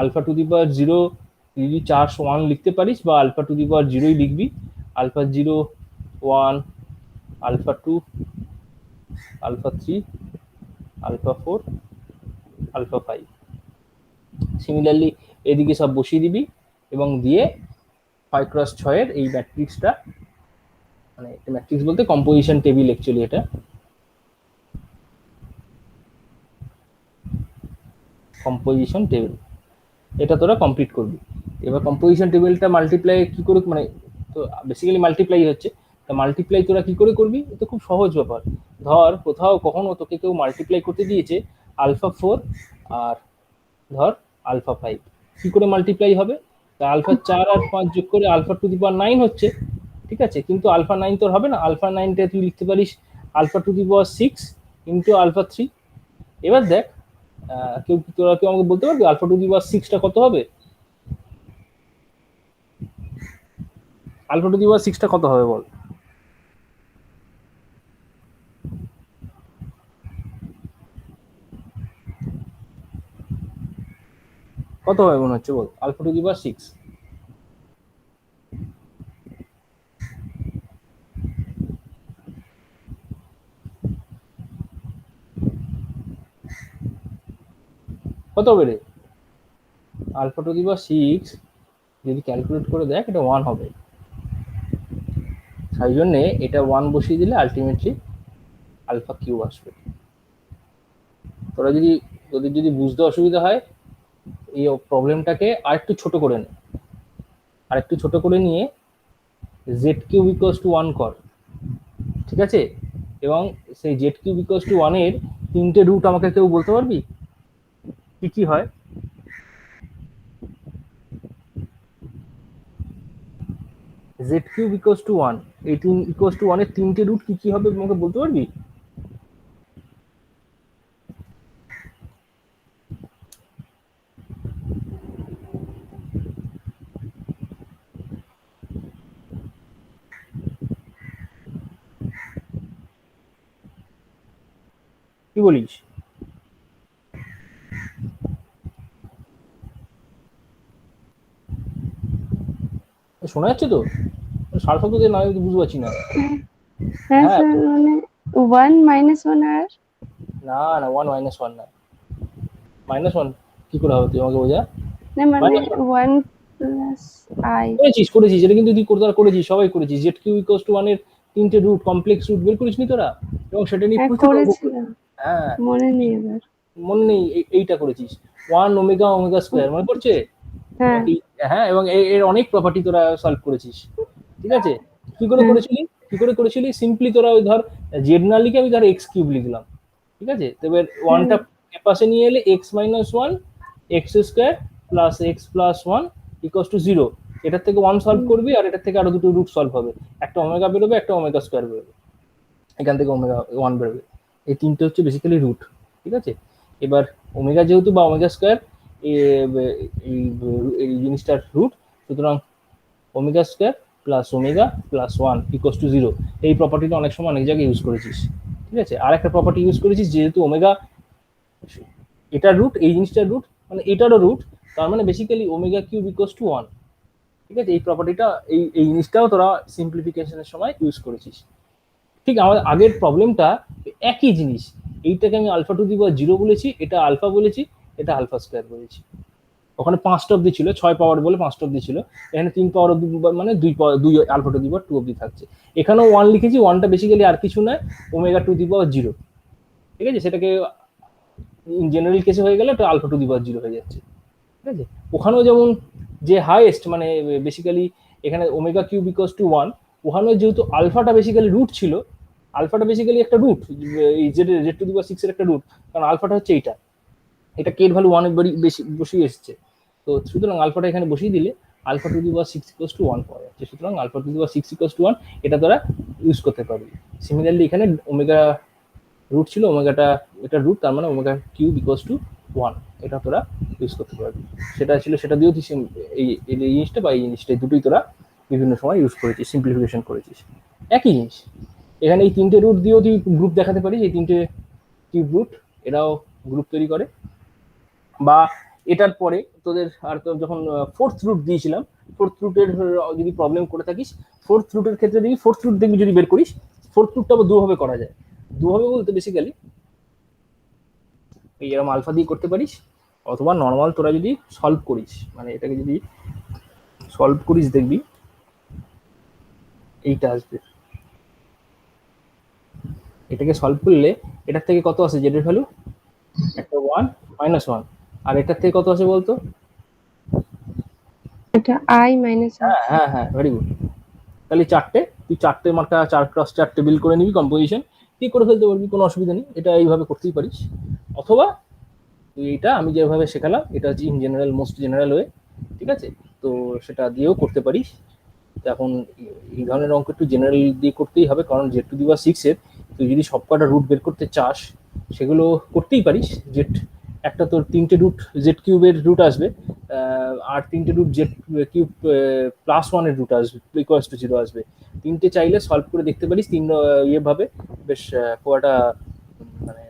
আলফা টু দি পাওয়ার 0 যদি 4 1 লিখতে পারিস, বা আলফা টু দি পাওয়ার 0ই লিখবি, alpha 0 1 alpha 2 alpha 3 alpha 4 alpha 5। Similarly এদিকে সব বসিয়ে দিবি, এবং দিয়ে 5x6 এর এই ম্যাট্রিক্সটা, মানে ম্যাট্রিক্স বলতে কম্পোজিশন টেবিল অ্যাকচুয়ালি, এটা কম্পোজিশন টেবিল, এটা তোরা কমপ্লিট করবি। এবার কম্পোজিশন টেবিলটা মাল্টিপ্লাই কি করে, মানে তো বেসিক্যালি মাল্টিপ্লাই হচ্ছে, তা মাল্টিপ্লাই তোরা কি করে করবি? এটা খুব সহজ ব্যাপার। ধর কোথাও কখনো তোকে কেউ মাল্টিপ্লাই করতে দিয়েছে আলফা 4 আর ধর আলফা 5, কি করে মাল্টিপ্লাই হবে? তা আলফা 4 আর 5 যোগ করে আলফা টু দি পাওয়ার 9 হচ্ছে, ঠিক আছে, কিন্তু আলফা 9 তোর হবে না। আলফা 9টা তুই লিখতে পারিস alpha to the power 6 into alpha 3। এবার দেখ তোরা কেউ আমাকে বলতে পারবি আলফা টু দি পাওয়ার 6টা কত হবে? আলফা টু দি পাওয়ার 6টা কত হবে বল? কত হবে মনে হচ্ছে বল আলফা টু দি পাওয়ার 6? কত হবে রে? আলফা টু দি পাওয়ার 6 যদি ক্যালকুলেট করে দেখ, এটা 1 হবে। তাই জন্যে এটা 1 বসিয়ে দিলে আলটিমেটলি আলফা কিউব আসবে। তোদের যদি বুঝতে অসুবিধা হয়, এই প্রবলেমটাকে আরেকটু ছোট করে নে, আরেকটু ছোট করে নিয়ে জেড কিউব ইকুয়ালস টু 1 কর, ঠিক আছে? এবং সেই জেড কিউব ইকুয়ালস টু 1 এর 3টে রুট আমাকে কেউ বলতে পারবি কি কি হয়? জেড কিউব ইকুয়ালস টু 1, এই ইকুয়ালস টু 1 এর 3টে রুট কি কি হবে আমাকে বলতে পারবি? কি বলিস? শোনা যাচ্ছে তো? সারা শব্দ দিয়ে না বুঝতে পারছি না। হ্যাঁ হ্যাঁ, স্যার, মানে 1 - 1 আর না না 1 - 1 না, -1 কি করে হবে তুই আমাকে বোঝা। না, মানে -1 1 + i। করেছিস এটা কিন্তু তুই করেছিস, সবাই করেছিস। জেড কিউ ইকুয়ালস টু 1 এর 3টে রুট, কমপ্লেক্স রুট বের করিসনি তোরা? এবং সেটা নিয়ে হ্যাঁ প্রচুর অঙ্ক করেছিলাম, হ্যাঁ, মনে নেই এবার। মনে নেই? এইটা করেছিস 1 ওমেগা ওমেগা স্কয়ার, মনে পড়ছে? হ্যাঁ হ্যাঁ, এবং এর অনেক প্রপার্টি তোরা সলভ করেছিস, ঠিক আছে? কি করে হ্যাঁ করেছিলি? সিম্পলি তোরা ওই ধর জেড না লিখে আমি ধর এক্স কিউব লিখলাম, ঠিক আছে? তো এবার ওয়ানটা পাশে নিয়ে এলে x minus 1 x square plus x plus 1 equals to 0। এটার থেকে 1 সলভ করবি, আর এটার থেকে আরো দুটো রুট সলভ হবে, একটা ওমেগা বেরোবে, একটা ওমেগা স্কোয়ার বেরোবে, এখান থেকে ওমেগা 1 বেরোবে। এই তিনটে হচ্ছে বেসিক্যালি রুট, ঠিক আছে? এবার ওমেগা যেহেতু বা ওমেগা স্কোয়ার এই জিনিসটার রুট, সুতরাং omega square plus omega plus 1 equals to 0। এই প্রপার্টিটা অনেক সময় অনেক জায়গায় ইউজ করেছিস, ঠিক আছে? আর একটা প্রপার্টি ইউজ করেছিস, যেহেতু ওমেগা এটার রুট, এই জিনিসটার রুট, মানে এটারও রুট, তার মানে basically omega cube equals to 1, ঠিক আছে? এই প্রপার্টিটা এই জিনিসটাও তোরা সিম্পলিফিকেশনের সময় ইউজ করেছিস। ঠিক আমাদের আগের প্রবলেমটা একই জিনিস, এইটাকে আমি আলফা টু দি পাওয়ার 0 বলেছি, এটা আলফা বলেছি, এটা আলফা স্কোয়ার বলেছি। ওখানে 5টা অব্দি ছিল, 6 পাওয়ার বলে 5টা অব্দি ছিল, এখানে 3 পাওয়ার অব্দি, মানে 2 আলফা টু দি পাওয়ার 2 অব্দি থাকছে। এখানেও 1 লিখেছি, 1টা বেসিক্যালি আর কিছু নয়, ওমেগা টু দি পাওয়ার 0, ঠিক আছে? সেটাকে জেনারেল কেসে হয়ে গেলে এটা আলফা টু দি পাওয়ার 0 হয়ে যাচ্ছে, ঠিক আছে? ওখানেও যেমন যে হাইয়েস্ট, মানে বেসিক্যালি এখানে ওমেগা কিউব ইকুয়ালস টু 1, ওখানে যেহেতু আলফাটা বেসিক্যালি রুট ছিল, আলফাটা বেসিক্যালি একটা রুট, এই জেড টু দি পাওয়ার 6 এর একটা রুট, কারণ আলফাটা হচ্ছে এটা কে এর ভ্যালু 1 এর বেশি বসিয়ে এসেছে। তো সুতরাং আলফাটা এখানে বসিয়ে দিলে alpha to the power 6 equals to 1 পাওয়া যাচ্ছে। সুতরাং alpha to the power 6 equals to 1 এটা তোরা ইউজ করতে পারবি। সিমিলারলি এখানে ওমেগা রুট ছিল, ওমেগাটা এটা রুট, তার মানে ওমেগা কিউব ইকুয়ালস টু 1, এটা তোরা ইউজ করতে পারবি। সেটা ছিল, সেটা দিয়েও তুই এই জিনিসটা বা এই জিনিসটা দুটোই তোরা বিভিন্ন সময় ইউজ করেছিস, সিম্পলিফিকেশন করেছিস। একই জিনিস এখানে এই তিনটে রুট দিয়েও তুই গ্রুপ দেখাতে পারিস, এই তিনটে কিউব রুট এরাও গ্রুপ তৈরি করে। বা এটার পরে তোদের আর তো যখন ফোর্থ রুট দিয়েছিলাম, ফোর্থ রুটের যদি প্রবলেম করে থাকিস, ফোর্থ রুটের ক্ষেত্রে দেখবি, ফোর্থ রুট দেখবি যদি বের করিস, ফোর্থ রুটটা আবার দুভাবে করা যায়। দুভাবে বলতে বেসিক্যালি এই এরকম আলফা দিয়ে করতে পারিস, অথবা নর্মাল তোরা যদি সলভ করিস, মানে এটাকে যদি সলভ করিস দেখবি এইটা আসবে। এটাকে সলভ করলে এটার থেকে কত আসে জেড এর ভ্যালু, একটা 1 -1, আর এটার থেকে কত আসে বলতো? এটা i মাইনাস হ্যাঁ হ্যাঁ হ্যাঁ, ভেরি গুড। তাহলে চারটে, তুই চারটে মার্কা 4x4 টেবিল করে নিবি, কম্পোজিশন ঠিক করে ফেলতে পারবি, কোনো অসুবিধা নেই। এটা এইভাবে করতেই পারিস, অথবা তুই এইটা আমি যেভাবে শেখালাম, এটা হচ্ছে in general, most general way, ঠিক আছে? তো সেটা দিয়েও করতে পারিস। তো এখন এই ধরনের অঙ্ক একটু জেনারেল দিয়ে করতেই হবে, কারণ জেড টু দি পাওয়ার 6 এর তুই যদি সবকটা রুট বের করতে চাস, সেগুলো করতেই পারিস। জেড একটা তোর তিনটে রুট জেড কিউবের রুট আসবে, আর তিনটে রুট জেড কিউব +1 এর রুট আসবে, ইকুয়ালস টু 0 আসবে। তিনটে চাইলে সলভ করে দেখতে পারিস, তিন ইয়েভাবে বেশ খুব একটা মানে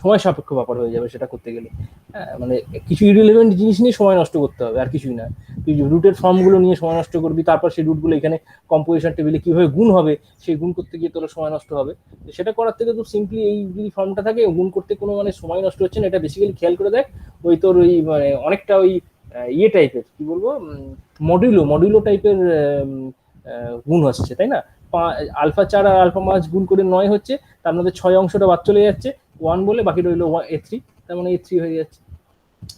সময় সাপেক্ষ ব্যাপার হয়ে যাবে সেটা করতে গেলে। হ্যাঁ, মানে কিছু ইরিলেভেন্ট জিনিস নিয়ে সময় নষ্ট করতে হবে, আর কিছুই না। তুই রুটের ফর্মগুলো নিয়ে সময় নষ্ট করবি, তারপর সেই রুটগুলো এখানে কম্পোজিশন টেবিলে কিভাবে গুণ হবে সেই গুণ করতে গিয়ে তোর সময় নষ্ট হবে। সেটা করার থেকে তো সিম্পলি এই যদি ফর্মটা থাকে, গুণ করতে কোনো মানে সময় নষ্ট হচ্ছে না। এটা বেসিক্যালি খেয়াল করে দেখ, ওই তোর ওই মানে অনেকটা ওই ইয়ে টাইপের, কি বলবো, মডিউলো টাইপের গুণ হচ্ছে, তাই না? আলফা 4 আর আলফা 5 গুণ করে 9 হচ্ছে, তার মধ্যে 6 অংশটা বাদ চলে যাচ্ছে 1 বলে, বাকি রইল a3, তার মানে a3 হয়ে যাচ্ছে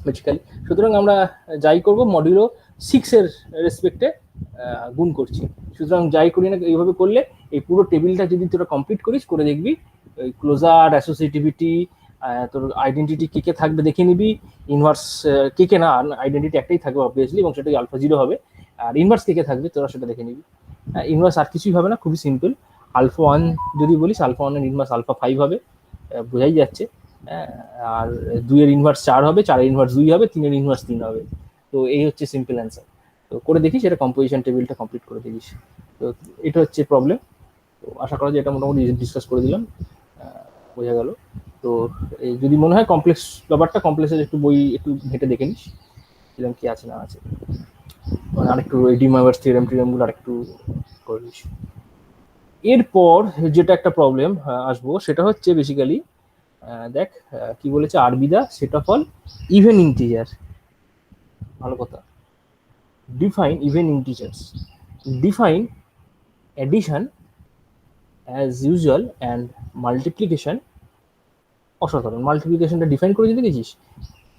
বেসিক্যালি। সুতরাং আমরা যাই করব মডিউলো 6 এর রেসপেক্টে গুণ করছি। সুতরাং যাই করি না, এইভাবে করলে এই পুরো টেবিলটা যদি তোরা কমপ্লিট করিস, করে দেখবি ওই ক্লোজার, অ্যাসোসিয়েটিভিটি, তোর আইডেন্টিটি কে কে থাকবে দেখে নিবি। ইনভার্স কে কে না, আইডেন্টিটি একটাই থাকবে অবভিয়াসলি, এবং সেটাই আলফা 0 হবে। আর ইনভার্স কে কে থাকবে তোরা সেটা দেখে নিবি। ইনভার্স আর কিছুই হবে না, খুবই সিম্পল। আলফা 1 যদি বলিস, আলফা 1 এর ইনভার্স আলফা 5 হবে, বোঝাই যাচ্ছে। আর 2 এর ইনভার্স 4 হবে, 4 এর ইনভার্স 2 হবে, 3 এর ইনভার্স 3 হবে। তো এই হচ্ছে সিম্পল অ্যান্সার। তো করে দেখিস, এটা কম্পোজিশন টেবিলটা কমপ্লিট করে দেখিস। তো এটা হচ্ছে প্রবলেম। তো আশা করা যায় এটা মোটামুটি ডিসকাস করে দিলাম, বোঝা গেল। তো যদি মনে হয় কমপ্লেক্স ব্যাপারটা, কমপ্লেক্সের একটু বই একটু ঘেঁটে দেখে নিস এরকম কি আছে না আছে, মানে আরেকটু ডি মাইভার্স থিওরেমগুলো আরেকটু করে নিস। এরপর যেটা একটা প্রবলেম আসবো, সেটা হচ্ছে বেসিক্যালি দেখ কি বলেছে, R be the set of all even integer. ভালো কথা, define even integers, define addition as usual and multiplication. অসাধারণ, মাল্টিপ্লিকেশনটা ডিফাইন করে দিতে গেছিস,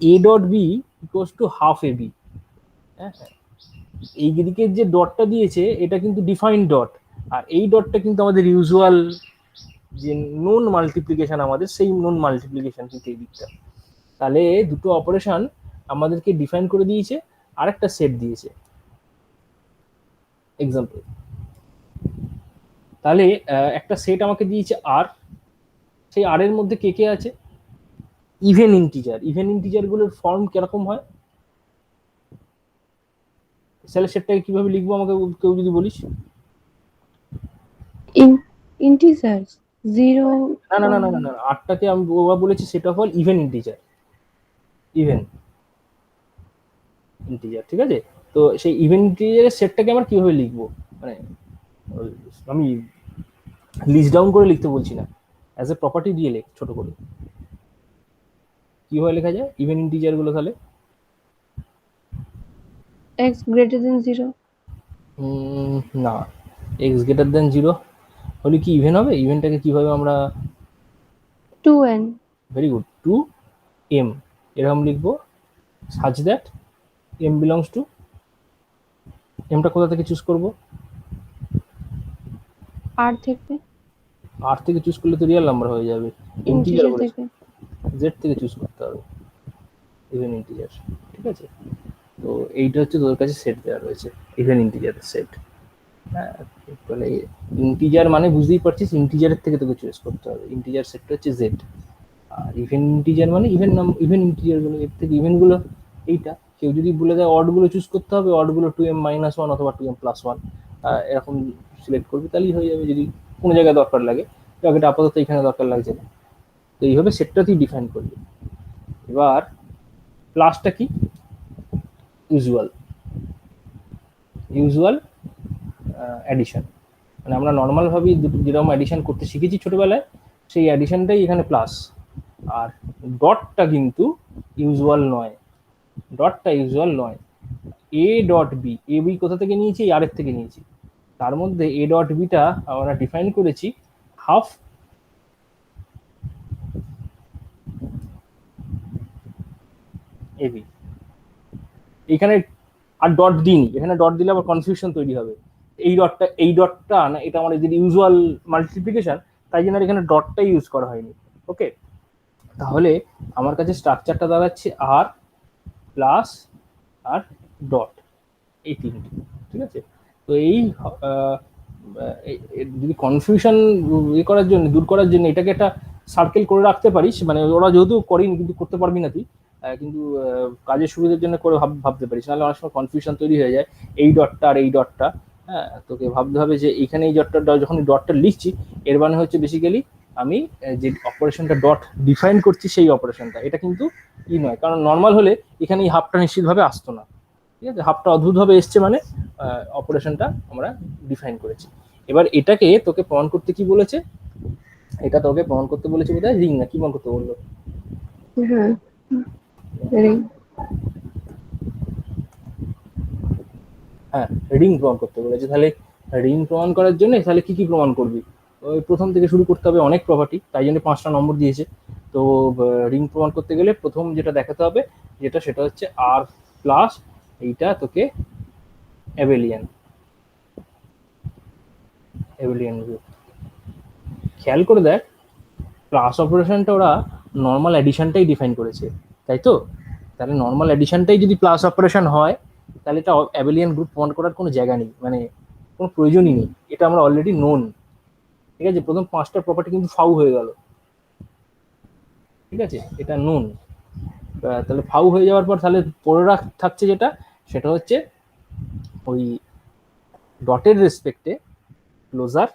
A dot B equals to half A B. হ্যাঁ, এই দিকে যে ডটটা দিয়েছে এটা কিন্তু ডিফাইন ডট, আর এই ডটটা কিন্তু আমাদের ইউজুয়াল যে নোন মাল্টিপ্লিকেশন, আমাদের সেই নোন মাল্টিপ্লিকেশন কিন্তু এই দিকটা। তাহলে দুটো অপারেশন আমাদেরকে ডিফাইন করে দিয়েছে, আর একটা সেট দিয়েছে এক্সাম্পল। তাহলে একটা সেট আমাকে দিয়েছে আর, সেই আর এর মধ্যে কে কে আছে, ইভেন ইন্টিজার। ইভেন ইন্টিজার গুলোর ফর্ম কিরকম হয়, তাহলে সেটটাকে কিভাবে লিখবো আমাকে কেউ যদি বলিস। ইন্টিজার্স 0 না না না না না, আটটাকে আমি বলেছি set of all even integer, even integer, ঠিক আছে? তো সেই ইভেন ইন্টিজারের সেটটাকে আমরা কিভাবে লিখবো, মানে আমি লিস্ট ডাউন করে লিখতে বলছি না, অ্যাজ এ প্রপার্টি দিয়ে লেখ ছোট করে। কিভাবে লেখা যায় ইভেন ইন্টিজার গুলো তাহলে? x greater than 0, না, এক্স গ্রেটার দেন 0 হলে কি ইভেন হবে? ইভেনটাকে কিভাবে আমরা, 2n, ভেরি গুড, 2m এরকম লিখবো, such that m belongs to, এমটা কোথা থেকে চুজ করবো, আর থেকে আর থেকে চুজ করলে তো রিয়েল নাম্বার হয়ে যাবে, ইন্টিজার ইন্টিজার বলেছে, থেকে জেড থেকে চুজ করতে হবে, ইভেন ইন্টিজার। ঠিক আছে, তো এইটা হচ্ছে তোদের কাছে সেট দেওয়া রয়েছে, ইভেন ইন্টিজারের সেট। হ্যাঁ, তাহলে ইন্টিজার মানে বুঝতেই পারছিস, ইন্টিজারের থেকে তোকে চয়েস করতে হবে। ইন্টিজার সেটটা হচ্ছে জেড, আর ইভেন ইন্টিজার মানে ইভেন ইন্টিজার গুলো, এর থেকে ইভেন গুলো এইটা। কেউ যদি বলে দেয় অড গুলো চুজ করতে হবে, অড গুলো 2m-1 অথবা 2m+1 এরকম সিলেক্ট করবি, তাহলেই হয়ে যাবে। যদি কোনো জায়গায় দরকার লাগে, এটা আপাতত এখানে দরকার লাগছে না, তো এইভাবে সেটটা তুই ডিফাইন করবি। এবার প্লাসটা কি? ইউজুয়াল অ্যাডিশন, মানে আমরা নর্মাল ভাবে যেরকম অ্যাডিশন করতে শিখেছি ছোটবেলায়, সেই অ্যাডিশনটাই এখানে প্লাস। আর ডটটা কিন্তু ইউজুয়াল নয়, ডটটা ইউজুয়াল নয়। A dot B, A B কোথা থেকে নিয়েছি? আর এর থেকে নিয়েছি। তার মধ্যে এ ডট বিটা আমরা ডিফাইন করেছি হাফ এবি। এখানে আর ডট দিইনি, এখানে ডট দিলে আবার কনফিউশন তৈরি হবে। এই ডটটা না, এটা আমার যদি ইউজুয়াল মাল্টিপ্লিকেশন, তাই জন্য এখানে ডটটাই ইউজ করা হয়নি। ওকে, তাহলে আমার কাছে স্ট্রাকচারটা দাঁড়াচ্ছে আর প্লাস আর ডট, এই তিনটে। ঠিক আছে, তো এই যদি কনফিউশন করার জন্য, দূর করার জন্য এটাকে একটা সার্কেল করে রাখতে পারিস, মানে ওরা যেহেতু করেনি, কিন্তু করতে পারবি না তুই, কিন্তু কাজের সুবিধার জন্য করে ভাবতে পারিস, নাহলে অনেক সময় কনফিউশন তৈরি হয়ে যায়। এই ডটটা আর এই ডটটা, হ্যাঁ, তোকে ভাবতে হবে যে এখানে এই ডটটা, যখন ডটটা লিখছি, এর মানে হচ্ছে বেসিক্যালি আমি যে অপারেশনটা ডট ডিফাইন করছি সেই অপারেশনটা, এটা কিন্তু ই নয়। কারণ নর্মাল হলে এখানে এই হাফটা নিশ্চিতভাবে আসতো না। ঠিক আছে, হাফটা অদ্ভুতভাবে এসছে, মানে অপারেশনটা আমরা ডিফাইন করেছি। এবার এটাকে তোকে প্রমাণ করতে কি বলেছে? এটা তোকে প্রমাণ করতে বলেছে বোধহয় রিং, না কি প্রমাণ করতে বললো? হ্যাঁ, ring। হ্যাঁ, রিং প্রমাণ করতে বলেছে। তাহলে রিং প্রমাণ করার জন্য তাহলে কি কি প্রমাণ করবি? ওই প্রথম থেকে শুরু করতে হবে, অনেক প্রপার্টি, তাই জন্য 5টা নম্বর দিয়েছে। তো রিং প্রমাণ করতে গেলে প্রথম যেটা দেখাতে হবে, সেটা হচ্ছে আর প্লাস, এইটা তোকে অ্যাবেলিয়ান গ্রুপ। খেয়াল করে দেখ, প্লাস অপারেশনটা ওরা নর্মাল অ্যাডিশনটাই ডিফাইন করেছে, তাই তো? তাহলে নর্মাল অ্যাডিশনটাই যদি প্লাস অপারেশন হয়, তাহলে এটা অ্যাবেলিয়ান গ্রুপ প্রমাণ করার কোনো জায়গা নেই, মানে কোনো প্রয়োজনই নেই, এটা আমরা অলরেডি নোন। ঠিক আছে, প্রথম 5টা প্রপার্টি কিন্তু ফাউ হয়ে গেল। ঠিক আছে, এটা নোন। তাহলে ফাউ হয়ে যাওয়ার পর তাহলে পরে থাকছে যেটা, সেটা হচ্ছে ওই ডটের রেসপেক্টে ক্লোজার,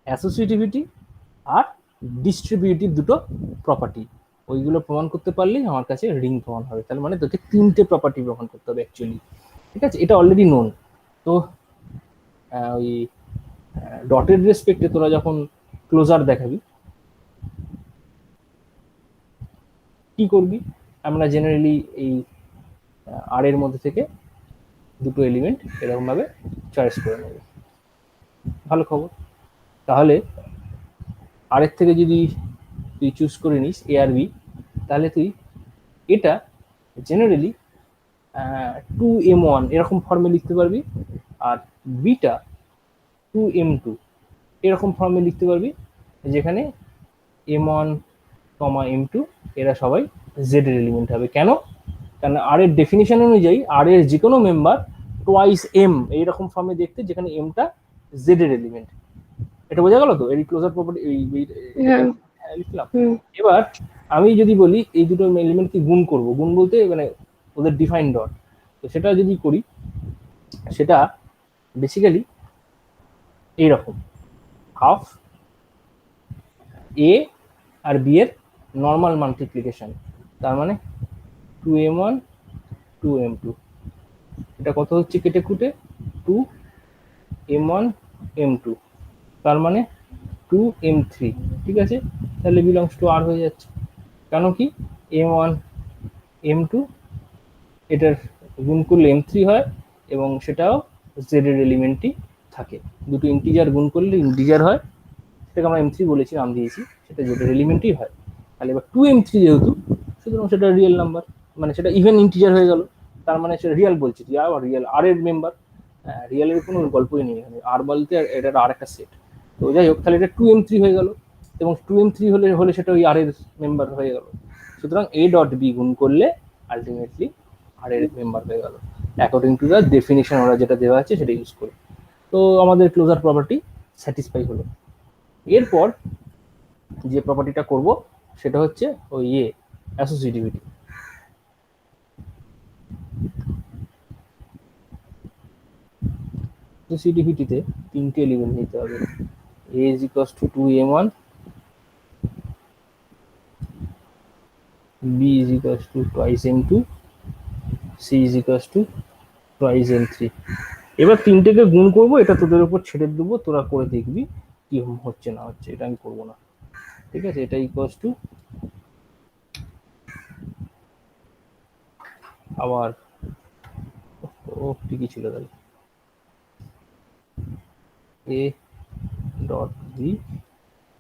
অ্যাসোসিয়েটিভিটি আর ডিস্ট্রিবিউটিভ দুটো প্রপার্টি, ওইগুলো প্রমাণ করতে পারলেই আমার কাছে রিং প্রমাণ হবে। তার মানে তোকে 3টে প্রপার্টি প্রমাণ করতে হবে অ্যাকচুয়ালি। ঠিক আছে, এটা অলরেডি নোন। তো ওই ডটের রেসপেক্টে তোরা যখন ক্লোজার দেখাবি, কি করবি? আমরা জেনারেলি এই আর এর মধ্যে থেকে দুটো এলিমেন্ট এরকম ভাবে চয়েস করে নেব। ভালো খবর। তাহলে আর এর থেকে যদি তুই চুজ করে নিস এ আর বি, তাহলে তুই এটা জেনারেলি 2m1 এরকম ফর্মে লিখতে পারবি, আর বিটা 2m2 এরকম ফর্মে লিখতে পারবি, যেখানে m1, m2 এরা সবাই জেড এর এলিমেন্ট হবে। কেন? কারণ আর এর ডেফিনিশন অনুযায়ী আর এর যে কোনো মেম্বার টোয়াইস এম এইরকম ফর্মে দেখতে, যেখানে এমটা জেড এর এলিমেন্ট। এটা বোঝা গেল তো? এই ক্লোজার প্রপার্টি লিখলাম। এবার আমি যদি বলি এই দুটো এলিমেন্টকে গুণ করব, গুণ বলতে মানে ওদের ডিফাইন ডট, তো সেটা যদি করি, সেটা বেসিক্যালি এইরকম, হাফ এ আর বি এর নর্মাল মাল্টিপ্লিকেশন, তার মানে 2m1 2m2, এটা কত হচ্ছে কেটে কুটে 2m1 m2, তার মানে 2m3। ঠিক আছে, তাহলে বিলংস টু আর হয়ে যাচ্ছে। কেন কি? m1 m2 এটার গুণ করলে m3 হয়, এবং সেটাও জেড এর এলিমেন্টই থাকে। দুটো ইন্টিজার গুণ করলে ইন্টিজার হয়, সেটাকে আমরা m3 বলেছি, নাম দিয়েছি, সেটা জেড এর এলিমেন্টই হয়। তাহলে এবার 2m3 যেহেতু, সুতরাং সেটা রিয়েল নাম্বার, মানে সেটা ইভেন ইন্টিজার হয়ে গেল, তার মানে সেটা রিয়েল বলছি, রিয়েল আর এর মেম্বার। রিয়েলের কোনো গল্পই নেই এখানে, আর বলতে এটার আর একটা সেট। তো যাই হোক, তাহলে এটা 2m3 হয়ে গেল, এবং 2m3 হলে সেটা ওই আর এর মেম্বার হয়ে গেল। সুতরাং a ডট বি গুণ করলে আলটিমেটলি আর এর মেম্বার হয়ে গেল, অ্যাকর্ডিং টু দ্য ডেফিনিশন ওরা যেটা দেওয়া আছে সেটা ইউজ করে। তো আমাদের ক্লোজার প্রপার্টি স্যাটিসফাই হলো। এরপর যে প্রপার্টিটা করব সেটা হচ্ছে ওই অ্যাসোসিয়েটিভিটি। অ্যাসোসিয়েটিভিটিতে তিনটে এলিমেন্ট নিতে হবে, a is equals to 2m1, b is equals to twice m2, c is equals to twice m3। এবার তিনটেকে গুণ করব, এটা তোদের উপর ছেড়ে দেবো, তোরা করে দেখবি কি হচ্ছে না হচ্ছে, এটা আমি করবো না, ঠিক আছে। এটা ইকুয়ালস টু আবার ও ঠিকই ছিল তাহলে a dot B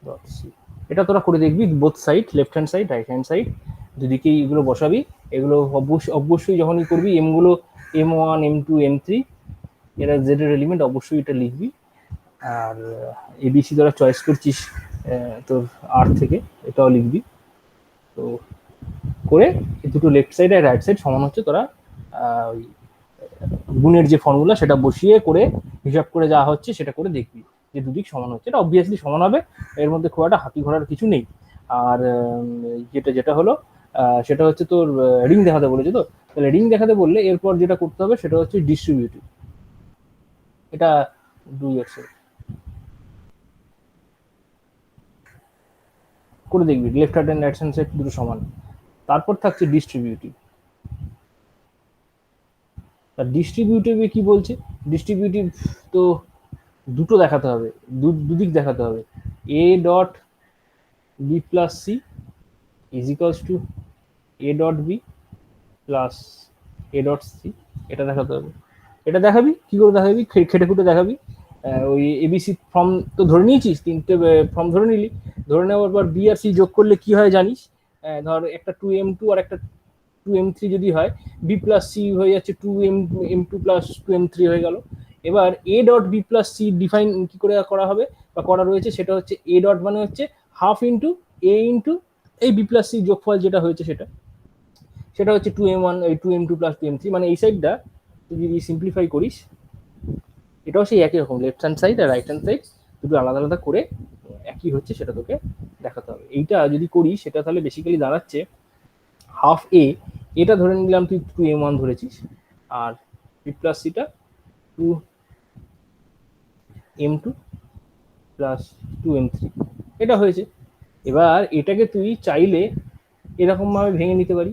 dot C. এটা তোরা করে দেখবি both side, left hand side right hand side দুদিকেই এগুলো বসাবি। এগুলো অবশ্যই যখনই করবি এমগুলো m1 m2 m3 এরা জেড এর এলিমেন্ট, অবশ্যই এটা লিখবি। আর এবিসি তোরা চয়েস করছিস তোর আর থেকে, এটাও লিখবি। তো করে দুটো লেফট সাইড আর রাইট সাইড সমান হচ্ছে, তোরা ওই গুণের যে ফর্মুলা সেটা বসিয়ে করে হিসাব করে যা হচ্ছে সেটা করে দেখবি যে দুদিক সমান হচ্ছে। এটা অবভিয়াসলি সমান হবে, এর মধ্যে খুব একটা হাতি ঘোড়ার কিছু নেই। আর যেটা হলো সেটা হচ্ছে তোর রিং দেখাতে বলেছে, তো তাহলে রিং দেখাতে বললে এরপর যেটা করতে হবে সেটা হচ্ছে ডিস্ট্রিবিউটিভ। এটা 2x করে দেখবি, left hand and right hand side দুটো সমান। তারপর থাকছে ডিস্ট্রিবিউটিভ। আর ডিস্ট্রিবিউটিভে কি বলছে, ডিস্ট্রিবিউটিভ তো দুটো দেখাতে হবে, দুদিক দেখাতে হবে। A dot B plus C is equals to A dot B plus A dot C, এটা দেখাতে হবে। এটা দেখাবি কি করে দেখাবি, খেটে খুঁটে দেখাবি। ওই এবিসি ফর্ম তো ধরে নিয়েছিস, তিনটে ফর্ম ধরে নিলি, ধরে নেওয়ার পর বি আর সি যোগ করলে কি হয় জানিস, ধর একটা 2m2 আর একটা 2m3 যদি হয়, বি প্লাস সি হয়ে যাচ্ছে 2m2 প্লাস 2m3 হয়ে গেল। এবার A dot B plus C define কি করে করা হবে বা করা রয়েছে, সেটা হচ্ছে এ ডট মানে হচ্ছে হাফ ইন্টু এ ইন্টু এই বি প্লাস সি যোগফল যেটা হয়েছে সেটা হচ্ছে 2m1 এই 2m2 প্লাস 2m3। মানে এই সাইডটা তুই যদি সিম্পলিফাই করিস, এটাও সেই একই রকম, লেফট হ্যান্ড সাইড আর রাইট হ্যান্ড সাইড দুটো আলাদা আলাদা করে একই হচ্ছে সেটা তোকে দেখাতে হবে। এইটা যদি করিস সেটা তাহলে বেসিক্যালি দাঁড়াচ্ছে হাফ এ, এটা ধরে নিলাম তুই 2m1 ধরেছিস, আর বি প্লাস সিটা 2m2 প্লাস 2m3, এটা হয়েছে। এবার এটাকে তুই চাইলে এরকম ভাবে ভেঙে নিতে পারি,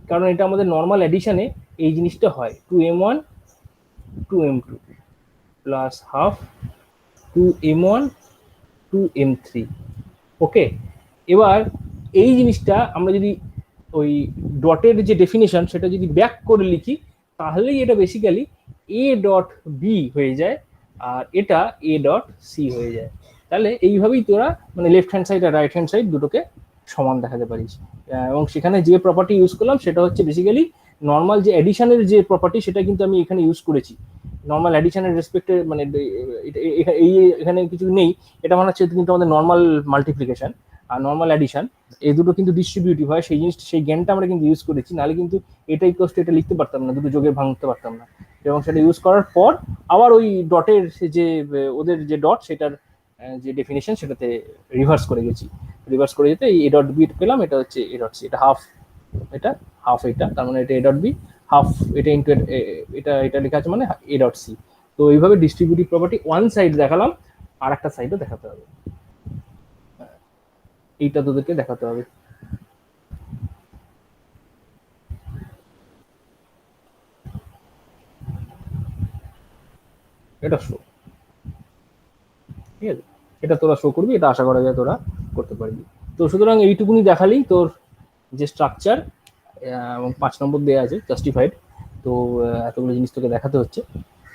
কারণ এটা আমাদের নর্মাল অ্যাডিশনে এই জিনিসটা হয় 2m1 2m2 plus half 2m1 2m3। ওকে, এবার এই জিনিসটা আমরা যদি ওই ডটের যে ডেফিনেশন সেটা যদি ব্যাক করে লিখি, তাহলেই এটা বেসিক্যালি এ ডট বি হয়ে যায় আর এটা এ ডট সি হয়ে যায়। তাহলে এইভাবেই তোরা মানে লেফট হ্যান্ড সাইড আর রাইট হ্যান্ড সাইড দুটোকে সমান দেখাতে পারিস। এবং সেখানে যে প্রপার্টি ইউজ করলাম সেটা হচ্ছে বেসিক্যালি নর্মাল যে অ্যাডিশনের যে প্রপার্টি সেটা কিন্তু আমি এখানে ইউজ করেছি। নর্মাল অ্যাডিশনের রেসপেক্টে মানে এই এখানে কিছু নেই, এটা মনে হচ্ছে কিন্তু আমাদের নর্মাল মাল্টিপ্লিকেশন আর নর্মাল অ্যাডিশন এই দুটো কিন্তু ডিস্ট্রিবিউটিভ হয়, সেই জিনিস সেই জ্ঞানটা আমরা কিন্তু ইউজ করেছি, নাহলে কিন্তু এটা ইকুয়ালস টু এটা লিখতে পারতাম না, দুটো যোগে ভাঙতে পারতাম না। এবং সেটা ইউজ করার পর আবার ওই ডটের যে ওদের যে ডট সেটার যে ডেফিনেশন সেটাতে রিভার্স করে গেছি, রিভার্স করে যেতে এই এ ডট বি পেলাম, এটা হচ্ছে এ ডট সি, এটা হাফ এটা হাফ এটা, তার মানে এটা এ ডট বি হাফ এটা ইন্টু এটা লেখা আছে মানে এ ডট সি। তো এইভাবে ডিস্ট্রিবিউটিভ প্রপার্টি ওয়ান সাইড দেখালাম, আর একটা সাইডও দেখাতে হবে, এইটা তোদেরকে দেখাতে হবে। এটা শো, ঠিক আছে, এটা তোরা শো করবি, এটা আশা করা যায় তোরা করতে পারবি। তো সুতরাং এইটুকুনি দেখালেই তোর যে স্ট্রাকচার এবং 5 নম্বর দেওয়া আছে জাস্টিফাইড। তো এতগুলো জিনিস তোকে দেখাতে হচ্ছে,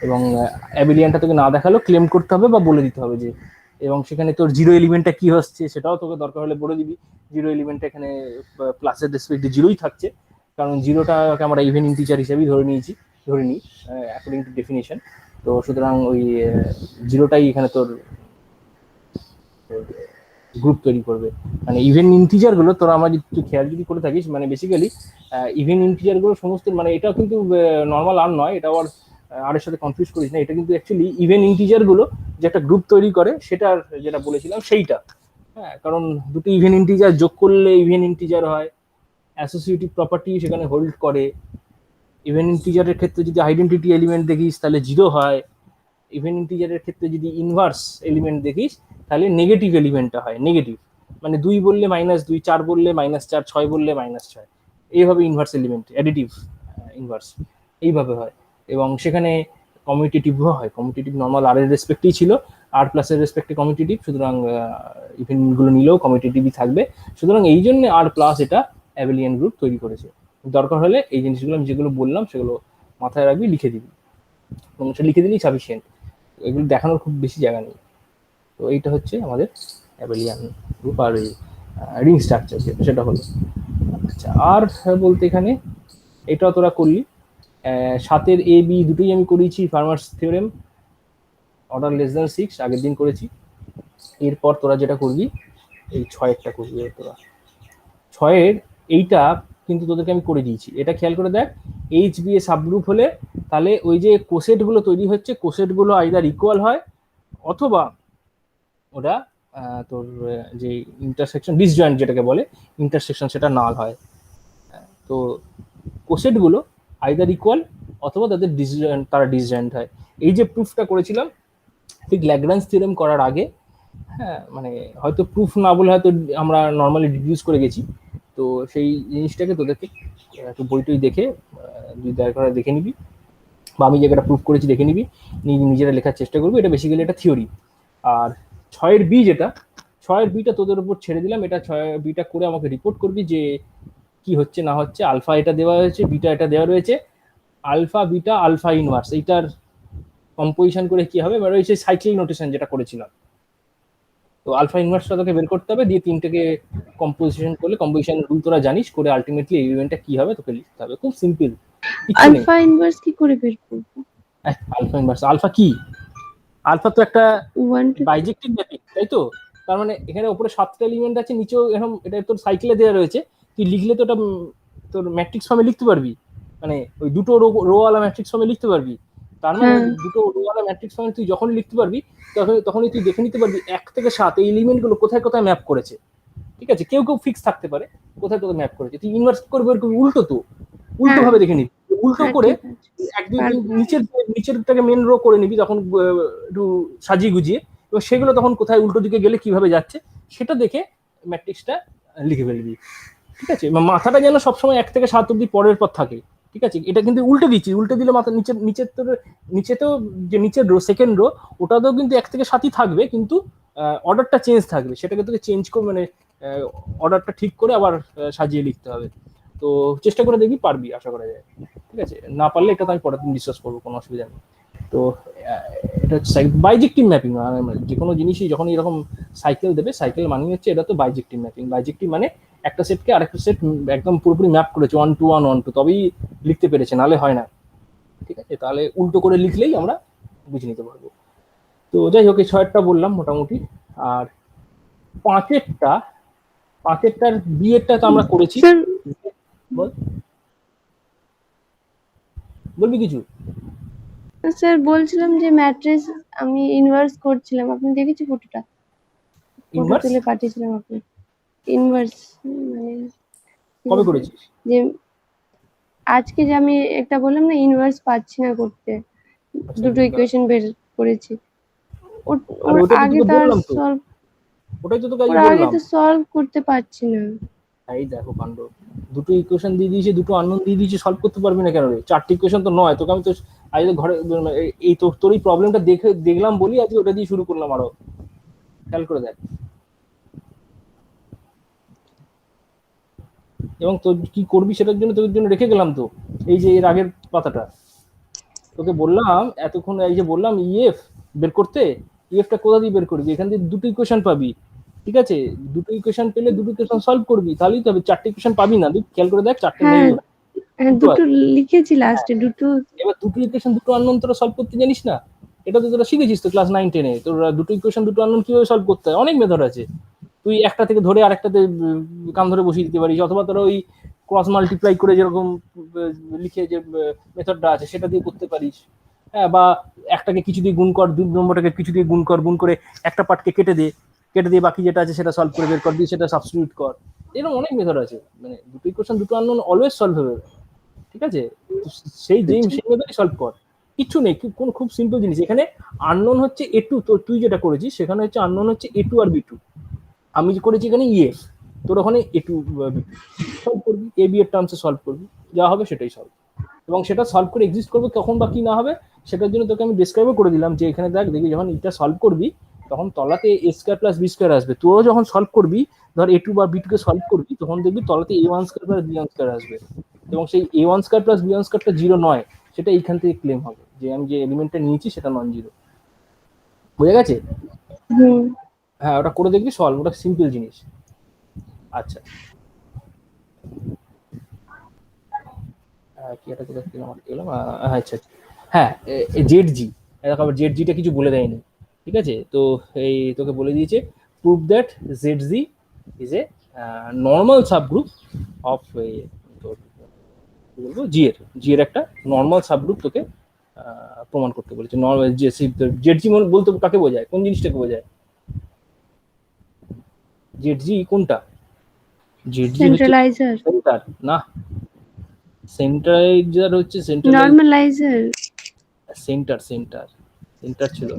এবং অ্যাবিলিয়ানটা তোকে না দেখালেও ক্লেম করতে হবে বা বলে দিতে হবে যে, এবং সেখানে তোর জিরো এলিমেন্টটা কি হচ্ছে সেটাও তোকে দরকার হলে বলে দিবি। জিরো এলিমেন্টটা এখানে প্লাসের রেসপেক্টে জিরোই থাকছে, কারণ জিরোটাকে আমরা ইভেন ইন্টিজার হিসেবেই ধরে নিই অ্যাকর্ডিং টু ডেফিনেশন। তো সুতরাং ওই জিরোটাই এখানে তোর গ্রুপ তৈরি করবে। মানে ইভেন ইন্টিজার গুলো তোরা আমার একটু খেয়াল যদি করে থাকিস, মানে বেসিক্যালি ইভেন ইন্টিজার গুলো সমস্ত, মানে এটা কিন্তু নর্মাল আর নয়, এটা আর এর সাথে কনফিউজ করিস না, এটা কিন্তু অ্যাকচুয়ালি ইভেন ইন্টিজার গুলো যে একটা গ্রুপ তৈরি করে সেটার যেটা বলেছিলাম সেইটা। হ্যাঁ, কারণ দুটো ইভেন ইন্টিজার যোগ করলে ইভেন ইন্টিজার হয়, অ্যাসোসিয়েটিভ প্রপার্টি সেখানে হোল্ড করে। ইভেন ইন্টিজারের ক্ষেত্রে যদি আইডেন্টিটি এলিমেন্ট দেখিস তাহলে 0 হয়, ইভেন ইন্টিজারের ক্ষেত্রে যদি ইনভার্স এলিমেন্ট দেখিস তাহলে নেগেটিভ এলিমেন্টটা হয় নেগেটিভ, মানে 2 বললে -2, 4 বললে -4, 6 বললে -6, এইভাবে ইনভার্স এলিমেন্ট অ্যাডিটিভ ইনভার্স এইভাবে হয়। এবং সেখানে কমিউটেটিভও হয়, কমিউটেটিভ নর্মাল আর এর রেসপেক্টেই ছিল, আর প্লাসের রেসপেক্টে কমিউটেটিভ, সুতরাং ইভেন্টগুলো নিলেও কমিউটেটিভই থাকবে। সুতরাং এই জন্য আর প্লাস এটা অ্যাবেলিয়ান গ্রুপ তৈরি করেছে। দরকার হলে এই জিনিসগুলো আমি যেগুলো বললাম সেগুলো মাথায় রাখবি, লিখে দিবি, এবং সেটা লিখে দিলেই সাফিসিয়েন্ট, এগুলো দেখানোর খুব বেশি জায়গা নেই। তো এইটা হচ্ছে আমাদের অ্যাবেলিয়ান গ্রুপ আর রিং স্ট্রাকচার সেটা হলো। আচ্ছা, আর বলতে এখানে এটা তোরা করলি, 7-এর এ বি দুটোই আমি করিয়েছি, farmers theorem, order less than 6 আগের দিন করেছি। এরপর তোরা যেটা করবি এই 6-এরটা করবি তোরা। 6-এর এইটা কিন্তু তোদেরকে আমি করে দিয়েছি, এটা খেয়াল করে দেখ। এইচ বি এ সাবগ্রুপ হলে তাহলে ওই যে কোসেটগুলো তৈরি হচ্ছে, কোসেটগুলো আইদার ইকুয়াল হয় অথবা ওটা তোর যে ইন্টারসেকশন ডিসজয়েন্ট যেটাকে বলে ইন্টারসেকশন সেটা নাল হয়। তো কোসেটগুলো আইদার ইকুয়াল অথবা তাদের ডিসজয়েন্ট, তারা ডিসজয়েন্ট হয়। এই যে প্রুফটা করেছিলাম ঠিক ল্যাগ্রাঞ্জ থিওরেম করার আগে, হ্যাঁ মানে হয়তো প্রুফ না বলে হয়তো আমরা নর্মালি ডিডিউস করে গেছি, তো সেই জিনিসটাকে তোদেরকে একটু বইটই দেখে দুই দরকার দেখে নিবি, বা আমি যেটা প্রুফ করেছি দেখে নিবি, নিজেরা লেখার চেষ্টা করবি। এটা বেসিক্যালি এটা থিওরি। আর 6-এর বি যেটা, 6-এর বিটা তোদের উপর ছেড়ে দিলাম, এটা 6-এর বিটা করে আমাকে রিপোর্ট করবি যে কি হচ্ছে না হচ্ছে। আলফা এটা দেওয়া হয়েছে, বিটা এটা দেওয়া রয়েছে, আলফা বিটা আলফা ইনভার্স, এইটার কম্পোজিশন করে কি হবে, মানে সেই সাইক্লিক নোটেশন যেটা করেছিলাম। তো আলফা ইনভার্সটা তোকে বের করতে হবে, দিয়ে তিনটাকে কম্পোজিশন করলে, কম্পোজিশন রুল তোরা জানিস, করে আলটিমেটলি এই ইভেন্টটা কি হবে তোকে লিখতে হবে, খুব সিম্পল। আলফা ইনভার্স কি করে বের করব? আলফা ইনভার্স, আলফা কি? আলফা তো একটা 1 2 বাইজেক্টিভ ম্যাপিং, তাই তো? তার মানে এখানে উপরে 7টা এলিমেন্ট আছে, নিচেও এরকম, এটা তোর সাইকেলে দেওয়া রয়েছে, তুই লিখলে তো এটা তোর ম্যাট্রিক্স ফর্মে লিখতে পারবি, মানে ওই দুটো রোওয়ালা ম্যাট্রিক্স ফর্মে লিখতে পারবি। তার মানে দুটো রোওয়ালা ম্যাট্রিক্স ফর্মে তুই যখন লিখতে পারবি তখনই তুই দেখে নিতে পারবি 1 থেকে 7 এই এলিমেন্টগুলো কোথায় কোথায় ম্যাপ করেছে। ঠিক আছে, কেউ কেউ ফিক্স থাকতে পারে কোথায় কোথায় ম্যাপ করেছে, তুই ইনভার্স করবি এরকম উল্টো, তো উল্টো ভাবে দেখে নিবি, উল্টো করে একদিন নিচেরটাকে মেন রো করে নিবি, তখন একটু সাজিয়ে গুজিয়ে, এবং সেগুলো তখন কোথায় উল্টো দিকে গেলে কিভাবে যাচ্ছে সেটা দেখে ম্যাট্রিক্সটা লিখে ফেলবি। ঠিক আছে, মাথাটা যেন সবসময় 1 থেকে 7 অব্দি পরের পর থাকে। ঠিক আছে, এটা কিন্তু উল্টে দিচ্ছি, উল্টে দিলে মাথা নিচেতেও যে নিচের রো সেকেন্ড রো ওটাতেও কিন্তু 1 থেকে 7ই থাকবে, কিন্তু অর্ডারটা চেঞ্জ থাকবে, সেটাকে তোকে চেঞ্জ করে মানে অর্ডারটা ঠিক করে আবার সাজিয়ে লিখতে হবে। তো চেষ্টা করে দেখবি, পারবি, আশা করা যায়। ঠিক আছে, না পারলে এটা তো আমি পরের দিন ডিসকাস করবো, কোনো অসুবিধা নেই। তো এটা হচ্ছে বাইজেক্টিভ ম্যাপিং, যে কোনো জিনিসই যখন এরকম সাইকেল দেবে, সাইকেল মানে হচ্ছে এটা তো বাইজেক্টিভ ম্যাপিং। বাইজেক্টিভ মানে একটা সেটকে আরেকটা সেট একদম পুরোপুরি ম্যাপ করেছে 1 to 1 1 to, তবেই লিখতে পেরেছে, নালে হয় না। ঠিক আছে, তাহলে উল্টো করে লিখলেই আমরা বুঝে নিতে পারবো। তো যাই হোক, এই 6-টা বললাম মোটামুটি। আর 5-এরটার বিয়েরটা তো আমরা করেছি। বলবি কিছু? স্যার বলছিলাম যে ম্যাট্রিক্স আমি ইনভার্স করছিলাম, আপনি দেখেছি ফটোটা? ফটো তুলে পাঠিয়েছিলাম আপনি। ইনভার্স মানে কবে করেছিস? যে আজকে যে আমি একটা বললাম না, ইনভার্স পাচ্ছি না করতে, দুটো ইকুয়েশন বের করেছি। ওর আগে তো আর সলভ, ওটাই তো তোকে ওর আগে তো সলভ করতে পারছি না। এই দেখো কাণ্ড, দুটো ইকুয়েশন দিয়ে দিয়েছি, দুটো আননোন দিয়ে দিয়েছি, সলভ করতে পারবি না কেন রে? 4টি ইকুয়েশন তো নয়, তোকে আমি তো আজ ঘরে এই তো তোর এই প্রবলেমটা দেখলাম বলি আজকে ওটা দিয়ে শুরু করলাম। আরো খেয়াল করে দেখ, এবং তোর কি করবি সেটার জন্য তোর জন্য রেখে গেলাম তো এই যে এর আগের পাতাটা। তোকে বললাম এতক্ষণ, এই যে বললাম ইএফ বের করতে, ইএফটা কোথা দিয়ে বের করবি? এখান থেকে দুটো ইকুয়েশন পাবি। ঠিক আছে, দুটো ইকুয়েশন পেলে দুটো ইকুয়েশন সলভ করবি, তাহলেই তো হবে। 4টি ইকুয়েশন পাবি না, তুই খেয়াল করে দেখ, 4টে নেই। দুটো লিখেছি লাস্টে, দুটো। এবার দুটো ইকুয়েশন দুটো আননোন তোরা সলভ করতে জানিস না, এটা তো তোরা শিখেছিস তো ক্লাস 9-10-এ। তোরা দুটো ইকুয়েশন দুটো আননোন কিভাবে সলভ করতে হয়, অনেক মেথড আছে। তুই একটা থেকে ধরে আরেকটাতে কাম ধরে বসিয়ে দিতে পারিস, অথবা তোরা ওই ক্রস মাল্টিপ্লাই করে যেরকম লিখে যে মেথডটা আছে সেটা দিয়ে করতে পারিস। হ্যাঁ, বা একটাকে কিছু দিয়ে গুণ কর, 2 নম্বরটাকে কিছু দিয়ে গুণ কর, গুণ করে একটা পার্টকে কেটে দিয়ে বাকি যেটা আছে সেটা সলভ করে বের কর, দিয়ে সেটা সাবস্টিটিউট কর। এরকম অনেক মেথড আছে, মানে দুটো ইকুয়েশন দুটো আননোন অলওয়েজ সলভ হবে, ঠিক আছে? তো সেই মেথডই সলভ কর, কিচ্ছু নেই। খুব সিম্পল জিনিস। এখানে আননোন হচ্ছে A2, তো তুই যেটা করেছিস সেখানে হচ্ছে আননোন হচ্ছে A2 আর B2। আমি করেছি এখানে ইএফ, তোর ওখানে A2 সলভ করবি, এ বি এর টার্মসে সলভ করবি, যা হবে সেটাই সলভ। এবং সেটা সলভ করে এক্সিস্ট করবে কখন বা কি না হবে সেটার জন্য তোকে আমি ডিসক্রাইবও করে দিলাম, যে এখানে দেখ দেখবি যখন এটা সলভ করবি তখন তলাতে a square plus B square আসবে। তুইও যখন সলভ করবি, ধর A2 বা B2 কে সলভ করবি, তখন দেখবি তলাতে A1 square plus B1 square আসবে, এবং সেই A1 স্কয়ার প্লাস B1 স্কয়ারটা 0 নয়, সেটা এইখান থেকে ক্লেম হবে যে আমি যে এলিমেন্টটা নিয়েছি সেটা নন জিরো। বুঝে গেছে? হ্যাঁ, ওটা করে দেখবি সলভ, ওটা সিম্পল জিনিস। আচ্ছা, কি একটা কথা ছিল আমার গেলাম। আচ্ছা, হ্যাঁ, জেড জি, দেখো আবার জেড জিটা কিছু বলে দেয়নি, ঠিক আছে? তো এই তোকে বলে দিয়েছে prove that Z G is a normal subgroup of তোর কি বলবো জি এর একটা নর্মাল সাবগ্রুপ তোকে প্রমাণ করতে বলেছে। নর্মাল জেড জি বলতে কাকে বোঝায়, কোন জিনিসটাকে বোঝায়? জেড জি কোনটা? জেড জি সেন্ট্রালাইজার, সেন্টার না, সেন্ট্রালাইজার হচ্ছে নরমালাইজার, সেন্টার ছিল।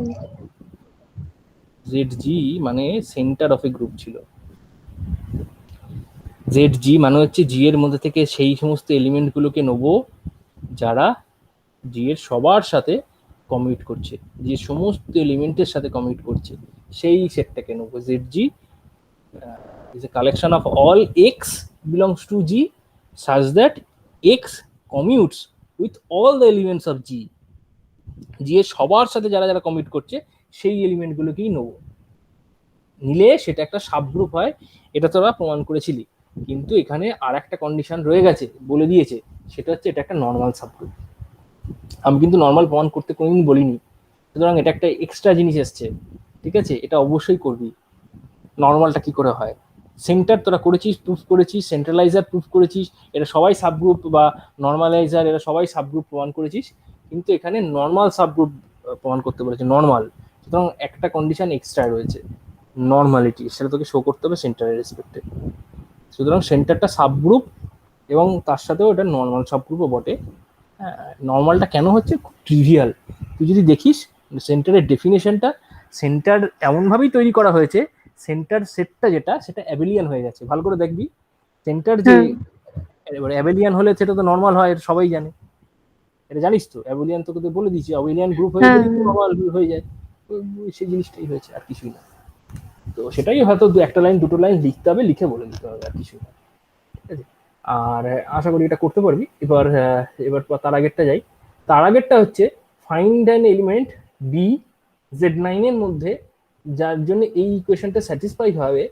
জেড জি মানে সেন্টার অফ এ গ্রুপ ছিল। জেড জি মানে হচ্ছে জি এর মধ্যে থেকে সেই সমস্ত এলিমেন্টগুলোকে নেবো যারা জি এর সবার সাথে কমিউট করছে, যে সমস্ত এলিমেন্টের সাথে কমিউট করছে সেই সেটটাকে নেবো। Z G is a collection of all x belongs to G such that x commutes with all the elements of G. G এর সবার সাথে যারা যারা কমিট করছে সেই এলিমেন্টগুলোকেই নেবো, নিলে সেটা একটা সাবগ্রুপ হয়। এটা তোরা প্রমাণ করেছিলি, কিন্তু এখানে আর একটা কন্ডিশন রয়ে গেছে, বলে দিয়েছে, সেটা হচ্ছে এটা একটা নর্মাল সাবগ্রুপ। আমি কিন্তু নর্মাল প্রমাণ করতে কোনোদিন বলিনি, সুতরাং এটা একটা এক্সট্রা জিনিস এসছে, ঠিক আছে? এটা অবশ্যই করবি। নর্মালটা কি করে হয়? সেন্টার তোরা করেছিস, প্রুফ করেছিস, সেন্ট্রালাইজার প্রুফ করেছিস, এটা সবাই সাবগ্রুপ, বা নর্মালাইজার এরা সবাই সাবগ্রুপ প্রমাণ করেছিস, কিন্তু এখানে নর্মাল সাবগ্রুপ প্রমাণ করতে বলেছে, নর্মাল। সুতরাং একটা কন্ডিশন এক্সট্রা রয়েছে, নর্মালিটি, সেটা তোকে শো করতে হবে সেন্টারের রেসপেক্টে। সুতরাং সেন্টারটা সাবগ্রুপ এবং তার সাথেও এটা নর্মাল সাবগ্রুপও বটে। হ্যাঁ, নর্মালটা কেন হচ্ছে খুব ট্রিভিয়াল। তুই যদি দেখিস সেন্টারের ডেফিনেশনটা, সেন্টার এমনভাবেই তৈরি করা হয়েছে, সেন্টার সেটটা যেটা সেটা অ্যাবেলিয়ান হয়ে গেছে। ভালো করে দেখবি সেন্টার যে এবার অ্যাবেলিয়ান হলে সেটা তো নর্মাল হয়, এটা সবাই জানে, এটা জানিস তো। অ্যাবেলিয়ান তোকে তো বলে দিয়েছি, অ্যাবেলিয়ান গ্রুপ হয়ে গেলে নর্মাল হয়ে যায়, সেই জিনিসটাই হয়েছে, আর কিছুই না। তো সেটাই হয়তো একটা লাইন দুটো লাইন লিখতে হবে, লিখে বলে দিতে হবে, আর কিছুই না, ঠিক আছে? আর আশা করি এটা করতে পারবি। এবার তার আগেরটা যাই। তার আগেরটা হচ্ছে find an element B Z9 এর মধ্যে যার জন্য এই ইকুয়েশনটা স্যাটিসফাই হবে,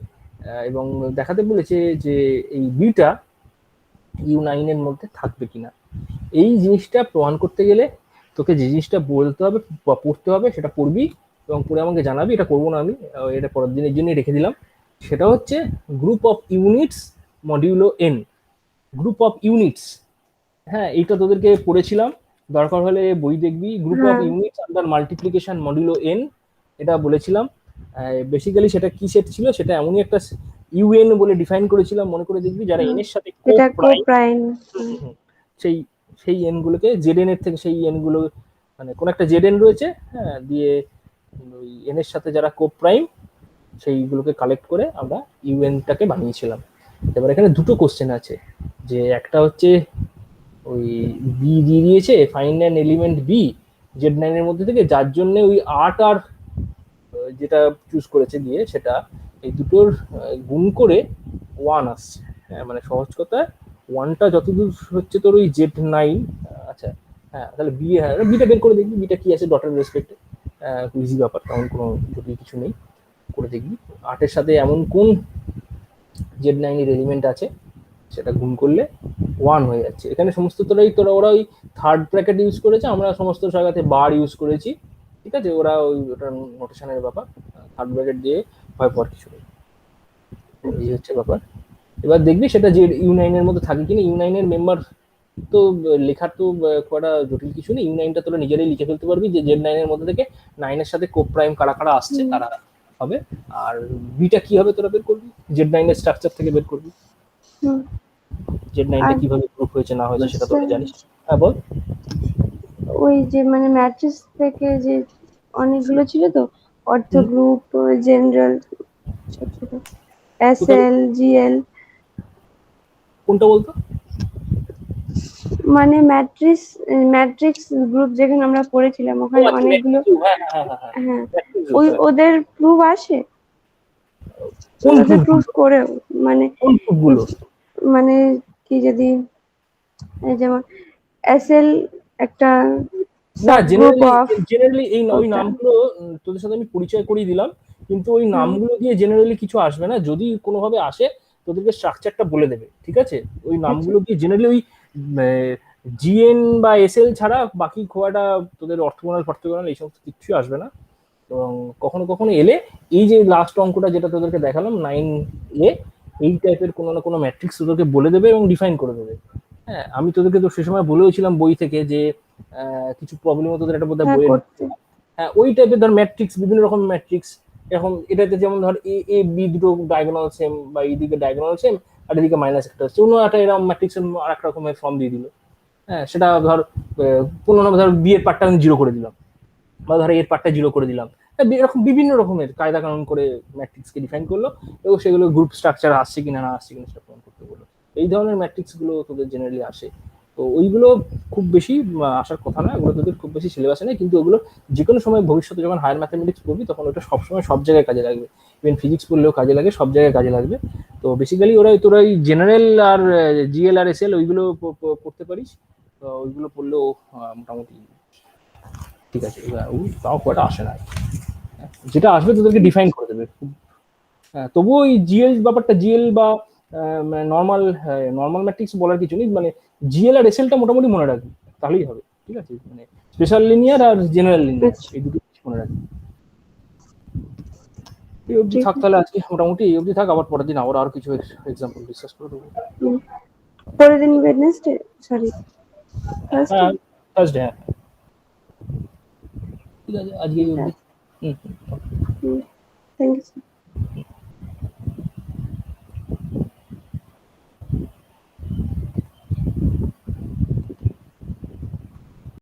এবং দেখাতে বলেছে যে এই বিটা U9 এর মধ্যে থাকবে কিনা। এই জিনিসটা প্রমাণ করতে গেলে তোকে যে জিনিসটা বলতে হবে বা পড়তে হবে সেটা পড়বি, এবং পড়ে আমাকে জানাবি। এটা করবো না আমি, এটা পরের দিনের জন্যই রেখে দিলাম। সেটা হচ্ছে group of units modulo n। Group of units, হ্যাঁ, এইটা তোদেরকে পড়েছিলাম, দরকার হলে বই দেখবি। Group of units under multiplication modulo n, এটা বলেছিলাম। বেসিক্যালি সেটা কি সেট ছিল, সেটা এমনই একটা ইউএন বলে ডিফাইন করেছিলাম, মনে করে দেখবি, যারা এন এর সাথে কোপ্রাইম, সেই সেই এন গুলোকে জেডএন এর থেকে, সেই এন গুলো মানে কোন একটা জেডএন রয়েছে, হ্যাঁ, দিয়ে ওই এন এর সাথে যারা কোপ্রাইম সেইগুলোকে কালেক্ট করে আমরা ইউএনটাকে বানিয়েছিলাম। এবার এখানে দুটো কোশ্চেন আছে, যে একটা হচ্ছে ওই বি দিয়ে দিয়েছে, find an element B Z9 এর মধ্যে থেকে, যার জন্য ওই 8 আর যেটা চুজ করেছে দিয়ে সেটা এই দুটোর গুণ করে 1 আসছে। হ্যাঁ, মানে সহজ কথা, 1টা যতদূর হচ্ছে তোর ওই Z9। আচ্ছা, হ্যাঁ, তাহলে বি, হ্যাঁ বিটা বের করে দেখবি, বিটা কি আছে ডটের রেসপেক্টে, ইজি ব্যাপার, তেমন কোনো জটিল কিছু নেই, করে দেখবি 8-এর সাথে এমন কোন Z9 এর এলিমেন্ট আছে, সেটা গুণ করলে 1 হয়ে যাচ্ছে। এখানে সমস্ত তোরা ওরা ওই থার্ড ব্র্যাকেট ইউজ করেছে, আমরা সমস্ত জায়গাতে বার ইউজ করেছি। ঠিক আছে, ওরা ওটা নোটেশনের ব্যাপার, থার্ড ব্র্যাকেট দিয়ে ভয় পাওয়ার কিছু নেই। এই হচ্ছে ব্যাপার। এবার দেখবি সেটা যে ইউ9 এর মধ্যে থাকে কিনা। ইউ9 এর মেম্বার তো লেখার তো খুব একটা জটিল কিছু নেই। ইউ9টা তোরা নিজেরাই লিখে ফেলতে পারবি যে Z9 এর মধ্যে থেকে 9 এর সাথে কো প্রাইম কারা কারা আসছে তারা হবে। আর বিটা কি হবে তোরা বের করবি, Z9 এর স্ট্রাকচার থেকে বের করবি। Z9টা আর কিভাবে গ্রুপ হয়েছে না হয়েছে সেটা তোরা স্যার জানিস। হ্যাঁ বল। ওই যে মানে ম্যাট্রিক্স থেকে যে অনেকগুলো ছিল তো, অর্থ গ্রুপ, জেনারেল, ছোট ছোট, কোথায় SL, GL, কোনটা বলতো? মানে ম্যাট্রিক্স গ্রুপ যেখানে আমরা পড়েছিলাম ও ওখানে আচ্ছা, অনেকগুলো। হ্যাঁ হ্যাঁ হ্যাঁ হ্যাঁ, হ্যাঁ, ম্যাট্রিক্স গ্রুপ, ওই হ্যাঁ। ওদের প্রুফ আসে, কোন ওদের প্রুফ গ্রুপগুলো? করেও মানে কোন গ্রুপগুলো? মানে কি যদি এই যেমন SL একটা না, সাবগ্রুপ জেনারেলি অফ জেনারেলি এই ওই ওটা। নামগুলো তোদের সাথে আমি পরিচয় করিয়ে দিলাম, কিন্তু ওই নামগুলো দিয়ে জেনারেলি কিছু আসবে না। যদি কোনোভাবে আসে তোদেরকে স্ট্রাকচারটা বলে দেবে, ঠিক আছে? ওই আচ্ছা, নামগুলো দিয়ে জেনারেলি ওই জিএন বা এসএল ছাড়া বাকি খোয়াটা তোদের অর্থগোনাল ফর্থগোনাল এই সমস্ত কিচ্ছু আসবে না। এবং কখনো কখনো এলে এই যে লাস্ট অঙ্কটা যেটা তোদেরকে দেখালাম 9A, এই টাইপের কোনো না কোনো ম্যাট্রিক্স তোদেরকে বলে দেবে এবং ডিফাইন করে দেবে। হ্যাঁ, আমি তোদেরকে তো সে সময় বলেওছিলাম বই থেকে যে কিছু প্রবলেম তোদের একটা বোধহয় হ্যাঁ বইয়ের। করতে। হ্যাঁ, ওই টাইপের ধর ম্যাট্রিক্স, বিভিন্ন রকম ম্যাট্রিক্স। এরকম এটাতে যেমন ধর A B দুটো ডায়াগোনাল সেম, বা এইদিকে ডায়াগোনাল সেম আর এদিকে মাইনাস একটা হচ্ছে, অন্য একটা এরকম ম্যাট্রিক্সের আর এক রকমের ফর্ম দিয়ে দিল। হ্যাঁ, সেটা ধর কোনো না ধর বি এর পার্টটা আমি জিরো করে দিলাম, বা ধর এর পার্টটা জিরো করে দিলাম। এরকম বিভিন্ন রকমের কায়দা কানুন করে ম্যাট্রিক্সকে ডিফাইন করলো, এবং সেগুলো গ্রুপ স্ট্রাকচার আসছে কিনা না আসছে কিনা সেটা প্রমাণ করতে বললো। এই ধরনের ম্যাট্রিক্স গুলো তোদের জেনারেলি আসে। তো ওইগুলো খুব বেশি আসার কথা না, ওগুলো তোদের খুব বেশি সিলেবাসে নেই, কিন্তু ওগুলো যে কোনো সময় ভবিষ্যতে যখন হায়ার ম্যাথামেটিক্স পড়বি তখন ওটা সবসময় সব জায়গায় কাজে লাগবে। ইভেন ফিজিক্স পড়লেও কাজে লাগে, সব জায়গায় কাজে লাগবে। তো বেসিক্যালি তোরা ওই জেনারেল আর জিএল আর এসএল ওইগুলো পড়তে পারিস। তো ওইগুলো পড়লেও মোটামুটি ঠিক আছে। ওই তাও কটা আসে না, যেটা আসবে তোদেরকে ডিফাইন করে দেবে। হ্যাঁ, তবুও ওই জিএল ব্যাপারটা, জিএল বা নর্মাল নর্মাল ম্যাট্রিক্স বলার কিছু নেই, মানে জিএল আর এসএলটা মোটামুটি মনে রাখবি, তাহলেই হবে। ঠিক আছে, মানে স্পেশাল লিনিয়ার আর জেনারেল লিনিয়ার আচ্ছা, এই দুটো মনে রাখবি। এই অবধি ঠিক থাক আছে। তাহলে, আজকে মোটামুটি এই অবধি থাক, আবার পরের দিন আবার আর কিছু এক্সাম্পল ডিসকাস করে দেবো। হুম। পরের দিন ওয়েডনেসডে, সরি থার্সডে। হ্যাঁ, থার্সডে, হ্যাঁ। ঠিক আছে, আজকে এই অবধি। হুম। হুম, থ্যাংক ইউ।